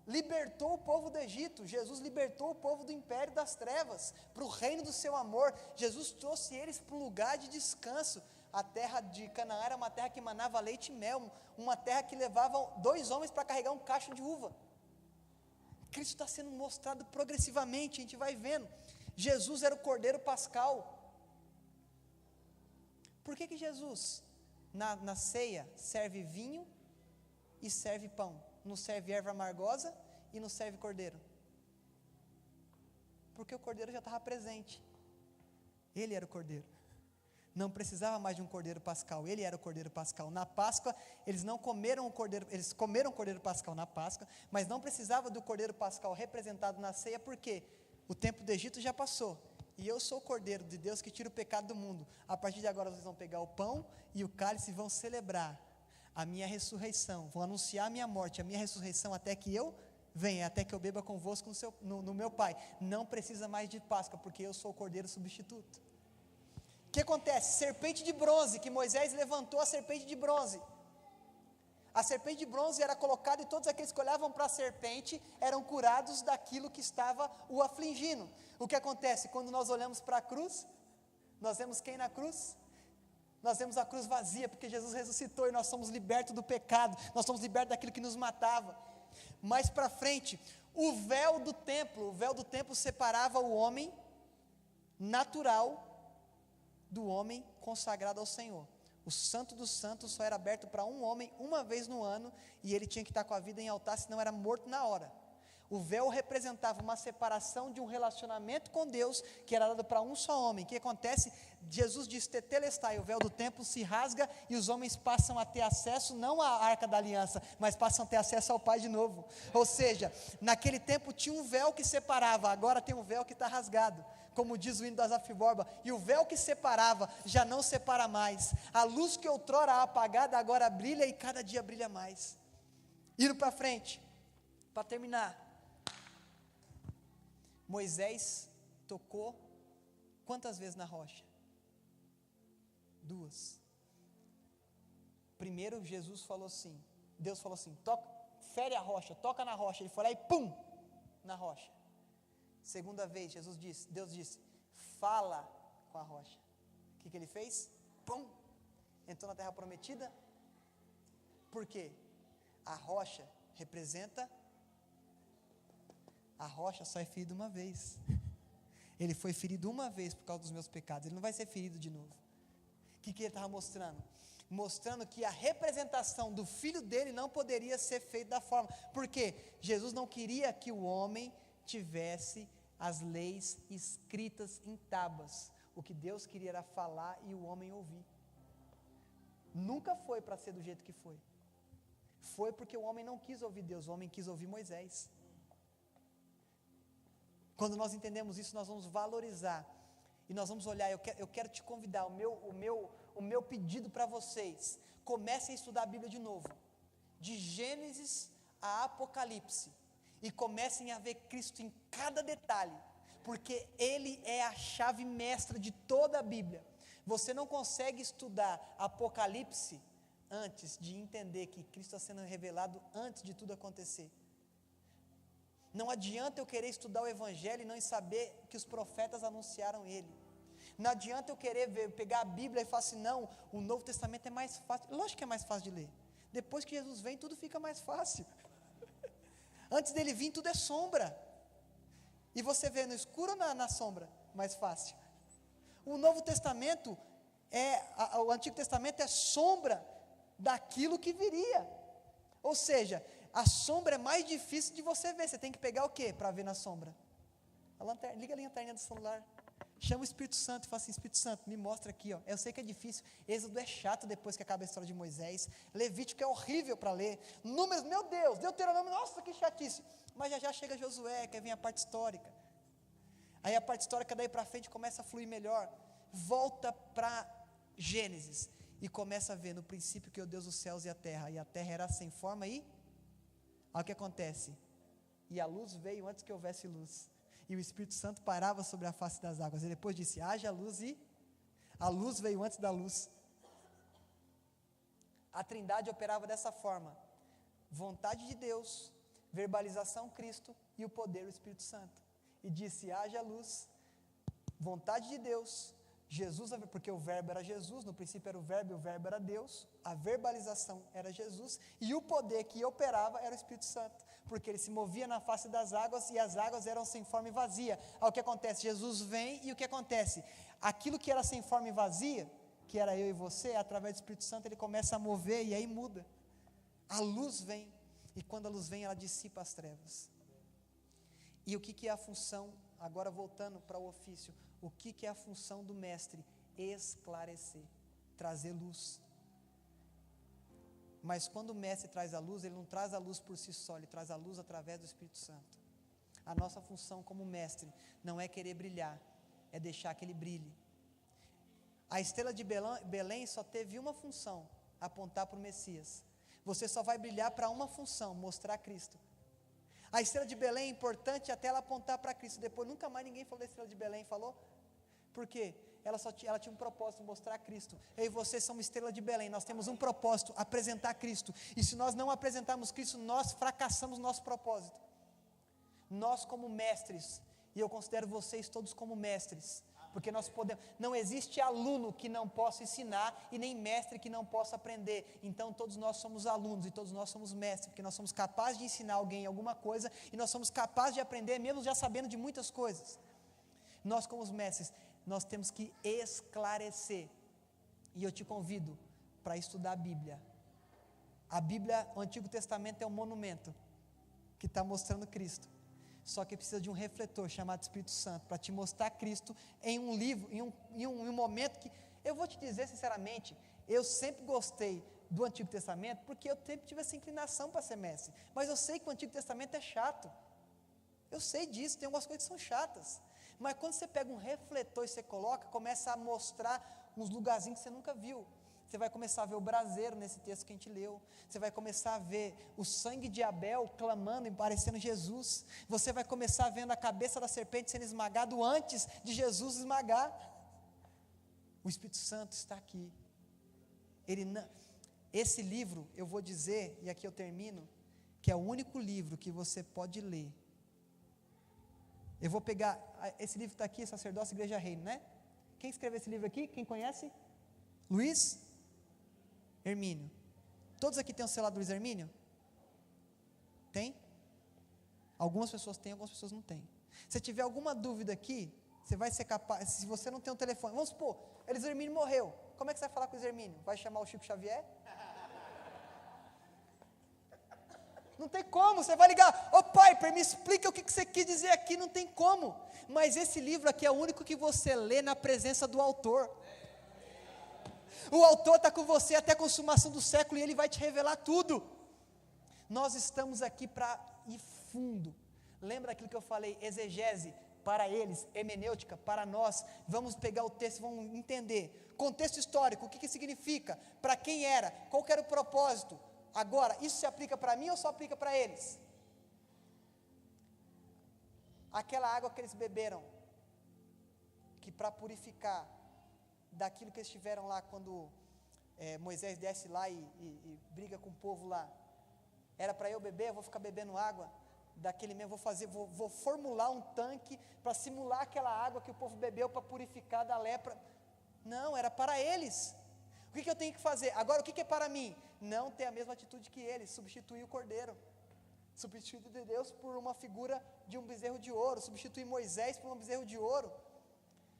libertou o povo do Egito. Jesus libertou o povo do império das trevas para o reino do seu amor. Jesus trouxe eles para um lugar de descanso. A terra de Canaã era uma terra que manava leite e mel, uma terra que levava 2 homens para carregar um cacho de uva. Cristo está sendo mostrado progressivamente, a gente vai vendo. Jesus era o Cordeiro Pascal. Por que Jesus na ceia serve vinho e serve pão, não serve erva amargosa e não serve cordeiro? Porque o cordeiro já estava presente, ele era o cordeiro, não precisava mais de um cordeiro pascal, ele era o cordeiro pascal. Na Páscoa, eles não comeram o cordeiro, eles comeram o cordeiro pascal na Páscoa, mas não precisava do cordeiro pascal representado na ceia, porque o tempo do Egito já passou, e eu sou o cordeiro de Deus que tira o pecado do mundo. A partir de agora vocês vão pegar o pão e o cálice e vão celebrar a minha ressurreição, vão anunciar a minha morte, a minha ressurreição, até que eu venha, até que eu beba convosco no meu Pai. Não precisa mais de Páscoa, porque eu sou o cordeiro substituto. O que acontece? Serpente de bronze, que Moisés levantou a serpente de bronze. A serpente de bronze era colocada e todos aqueles que olhavam para a serpente eram curados daquilo que estava o afligindo. O que acontece? Quando nós olhamos para a cruz, nós vemos quem na cruz? Nós vemos a cruz vazia, porque Jesus ressuscitou e nós somos libertos do pecado, nós somos libertos daquilo que nos matava. Mais para frente, o véu do templo separava o homem natural do homem consagrado ao Senhor. O santo dos santos só era aberto para um homem uma vez no ano, e ele tinha que estar com a vida em altar, senão era morto na hora. O véu representava uma separação de um relacionamento com Deus, que era dado para um só homem. O que acontece? Jesus diz: tetelestai, o véu do templo se rasga e os homens passam a ter acesso, não à arca da aliança, mas passam a ter acesso ao Pai de novo. Ou seja, naquele tempo tinha um véu que separava, agora tem um véu que está rasgado, como diz o hino da Zafiborba, e o véu que separava já não separa mais. A luz que outrora apagada agora brilha e cada dia brilha mais. Indo para frente, para terminar, Moisés tocou quantas vezes na rocha? 2. Primeiro Jesus falou assim, Deus falou assim: fere a rocha, toca na rocha. Ele foi lá e pum, na rocha. Segunda vez Deus disse: fala com a rocha. O que ele fez? Pum, entrou na terra prometida. Por quê? A rocha representa. A rocha só é ferida uma vez. Ele foi ferido uma vez por causa dos meus pecados, ele não vai ser ferido de novo. O que ele estava mostrando? Mostrando que a representação do filho dele não poderia ser feita da forma, porque Jesus não queria que o homem tivesse as leis escritas em tábuas. O que Deus queria era falar e o homem ouvir. Nunca foi para ser do jeito que foi. Foi porque o homem não quis ouvir Deus, o homem quis ouvir Moisés. Quando nós entendemos isso, nós vamos valorizar. E nós vamos olhar, eu quero te convidar, o meu pedido para vocês, comecem a estudar a Bíblia de novo. De Gênesis a Apocalipse. E comecem a ver Cristo em cada detalhe. Porque Ele é a chave mestra de toda a Bíblia. Você não consegue estudar Apocalipse antes de entender que Cristo está sendo revelado antes de tudo acontecer. Não adianta eu querer estudar o Evangelho e não saber que os profetas anunciaram Ele. Não adianta eu querer pegar a Bíblia e falar assim, não, o Novo Testamento é mais fácil. Lógico que é mais fácil de ler. Depois que Jesus vem, tudo fica mais fácil. Antes dele vir, tudo é sombra. E você vê no escuro ou na sombra? Mais fácil. O Novo Testamento, o Antigo Testamento é sombra daquilo que viria. Ou seja, a sombra é mais difícil de você ver. Você tem que pegar o quê para ver na sombra? A lanterna, liga a lanterna do celular. Chama o Espírito Santo e fala assim, Espírito Santo, me mostra aqui, ó. Eu sei que é difícil, Êxodo é chato depois que acaba a história de Moisés, Levítico é horrível para ler, Números, meu Deus, Deuteronômio, nossa, que chatice, mas já chega Josué, que vem a parte histórica, aí a parte histórica daí para frente começa a fluir melhor, volta para Gênesis, e começa a ver no princípio que o Deus dos céus e a terra era sem forma e, olha o que acontece, e a luz veio antes que houvesse luz, e o Espírito Santo parava sobre a face das águas, e depois disse, haja luz, e a luz veio antes da luz. A Trindade operava dessa forma, vontade de Deus, verbalização Cristo, e o poder do Espírito Santo, e disse, haja luz, vontade de Deus, Jesus, porque o verbo era Jesus, no princípio era o verbo e o verbo era Deus, a verbalização era Jesus, e o poder que operava era o Espírito Santo, porque ele se movia na face das águas, e as águas eram sem forma e vazia. Aí o que acontece? Jesus vem, e o que acontece? Aquilo que era sem forma e vazia, que era eu e você, através do Espírito Santo, ele começa a mover, e aí muda, a luz vem, e quando a luz vem, ela dissipa as trevas. E o que é a função, agora voltando para o ofício, o que é a função do mestre? Esclarecer, trazer luz. Mas quando o mestre traz a luz, ele não traz a luz por si só, ele traz a luz através do Espírito Santo. A nossa função como mestre não é querer brilhar, é deixar que ele brilhe. A estrela de Belém só teve uma função, apontar para o Messias. Você só vai brilhar para uma função, mostrar Cristo. A estrela de Belém é importante até ela apontar para Cristo. Depois nunca mais ninguém falou da estrela de Belém, falou? Por quê? Ela tinha um propósito, mostrar Cristo. Eu e você somos estrela de Belém, nós temos um propósito, apresentar Cristo. E se nós não apresentarmos Cristo, nós fracassamos nosso propósito. Nós como mestres, e eu considero vocês todos como mestres, porque nós podemos, não existe aluno que não possa ensinar, e nem mestre que não possa aprender. Então todos nós somos alunos, e todos nós somos mestres, porque nós somos capazes de ensinar alguém alguma coisa, e nós somos capazes de aprender, mesmo já sabendo de muitas coisas. Nós como os mestres, nós temos que esclarecer, e eu te convido para estudar a Bíblia. A Bíblia, o Antigo Testamento é um monumento, que está mostrando Cristo, só que precisa de um refletor chamado Espírito Santo, para te mostrar Cristo em um livro, em um momento que, eu vou te dizer sinceramente, eu sempre gostei do Antigo Testamento, porque eu sempre tive essa inclinação para ser mestre, mas eu sei que o Antigo Testamento é chato, eu sei disso, tem algumas coisas que são chatas, mas quando você pega um refletor e você coloca, começa a mostrar uns lugarzinhos que você nunca viu. Você vai começar a ver o braseiro nesse texto que a gente leu. Você vai começar a ver o sangue de Abel clamando e parecendo Jesus. Você vai começar vendo a cabeça da serpente sendo esmagado antes de Jesus esmagar. O Espírito Santo está aqui. Esse livro, eu vou dizer, e aqui eu termino, que é o único livro que você pode ler. Eu vou pegar, esse livro está aqui, Sacerdócio, Igreja, Reino, né? Quem escreveu esse livro aqui? Quem conhece? Luiz Hermínio. Todos aqui têm o celular do Luiz Hermínio? Tem? Algumas pessoas têm, algumas pessoas não têm. Se tiver alguma dúvida aqui, você vai ser capaz, se você não tem um telefone, vamos supor, Luiz Hermínio morreu, como é que você vai falar com o Luiz Hermínio? Vai chamar o Chico Xavier? Não tem como, você vai ligar, ô Piper, me explica o que você quis dizer aqui, não tem como. Mas esse livro aqui é o único que você lê na presença do autor. O autor está com você até a consumação do século e ele vai te revelar tudo. Nós estamos aqui para ir fundo. Lembra aquilo que eu falei, exegese para eles, hermenêutica para nós. Vamos pegar o texto e vamos entender. Contexto histórico, o que significa, para quem era, qual que era o propósito. Agora, isso se aplica para mim ou só aplica para eles? Aquela água que eles beberam, que para purificar daquilo que eles tiveram lá, quando Moisés desce lá e briga com o povo lá, era para eu beber, eu vou ficar bebendo água daquele mesmo, vou formular um tanque para simular aquela água que o povo bebeu para purificar da lepra. Não, era para eles. O que eu tenho que fazer? Agora, o que é para mim? Não ter a mesma atitude que eles, substituir o cordeiro, substituir Deus por uma figura de um bezerro de ouro, substituir Moisés por um bezerro de ouro.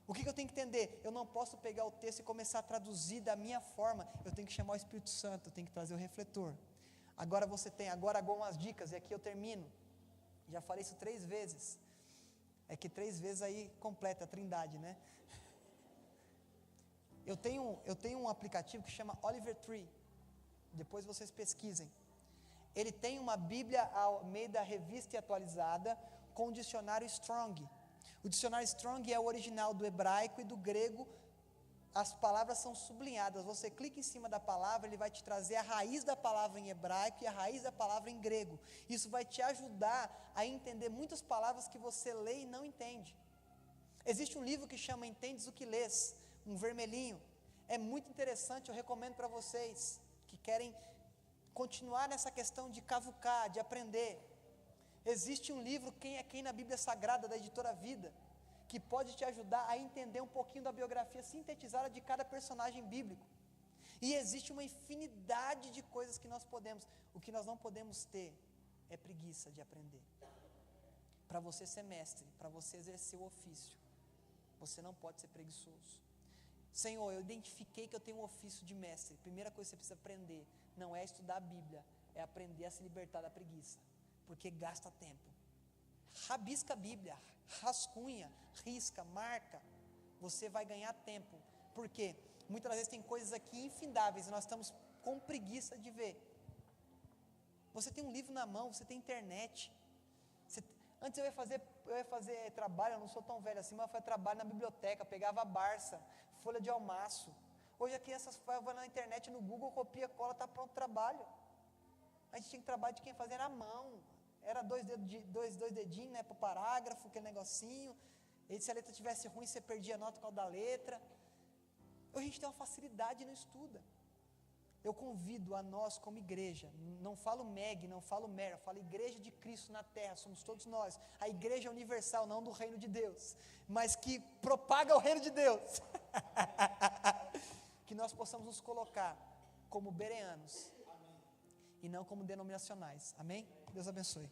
O que eu tenho que entender? Eu não posso pegar o texto e começar a traduzir da minha forma, eu tenho que chamar o Espírito Santo, eu tenho que trazer o refletor. Agora algumas dicas, e aqui eu termino, já falei isso 3 vezes, é que 3 vezes aí completa a trindade, né? Eu tenho um aplicativo que chama Oliver Tree, depois vocês pesquisem. Ele tem uma Bíblia ao meio da revista e atualizada, com o dicionário Strong. O dicionário Strong é o original do hebraico e do grego, as palavras são sublinhadas, você clica em cima da palavra, ele vai te trazer a raiz da palavra em hebraico e a raiz da palavra em grego. Isso vai te ajudar a entender muitas palavras que você lê e não entende. Existe um livro que chama Entendes o que Lês, um vermelhinho, é muito interessante, eu recomendo para vocês, que querem continuar nessa questão de cavucar, de aprender. Existe um livro, Quem é Quem na Bíblia Sagrada, da editora Vida, que pode te ajudar a entender um pouquinho da biografia sintetizada de cada personagem bíblico. E existe uma infinidade de coisas que nós podemos, o que nós não podemos ter é preguiça de aprender. Para você ser mestre, para você exercer o ofício, você não pode ser preguiçoso. Senhor, eu identifiquei que eu tenho um ofício de mestre. Primeira coisa que você precisa aprender, não é estudar a Bíblia, é aprender a se libertar da preguiça, porque gasta tempo. Rabisca a Bíblia, rascunha, risca, marca, você vai ganhar tempo, porque muitas vezes tem coisas aqui infindáveis e nós estamos com preguiça de ver. Você tem um livro na mão, você tem internet. Antes eu ia fazer trabalho, eu não sou tão velho assim, mas eu fazia trabalho na biblioteca, pegava a Barça, folha de almaço. Hoje a criança vai na internet, no Google, copia, cola, está pronto o trabalho. A gente tinha que trabalhar de quem fazia na mão. Era dois dedinhos, né, para o parágrafo, aquele negocinho. E se a letra tivesse ruim, você perdia a nota por causa da letra. Hoje a gente tem uma facilidade e não estuda. Eu convido a nós como igreja, não falo MEG, não falo MER, eu falo Igreja de Cristo na Terra, somos todos nós, a igreja universal, não do reino de Deus, mas que propaga o reino de Deus, que nós possamos nos colocar como bereanos, e não como denominacionais, amém? Deus abençoe.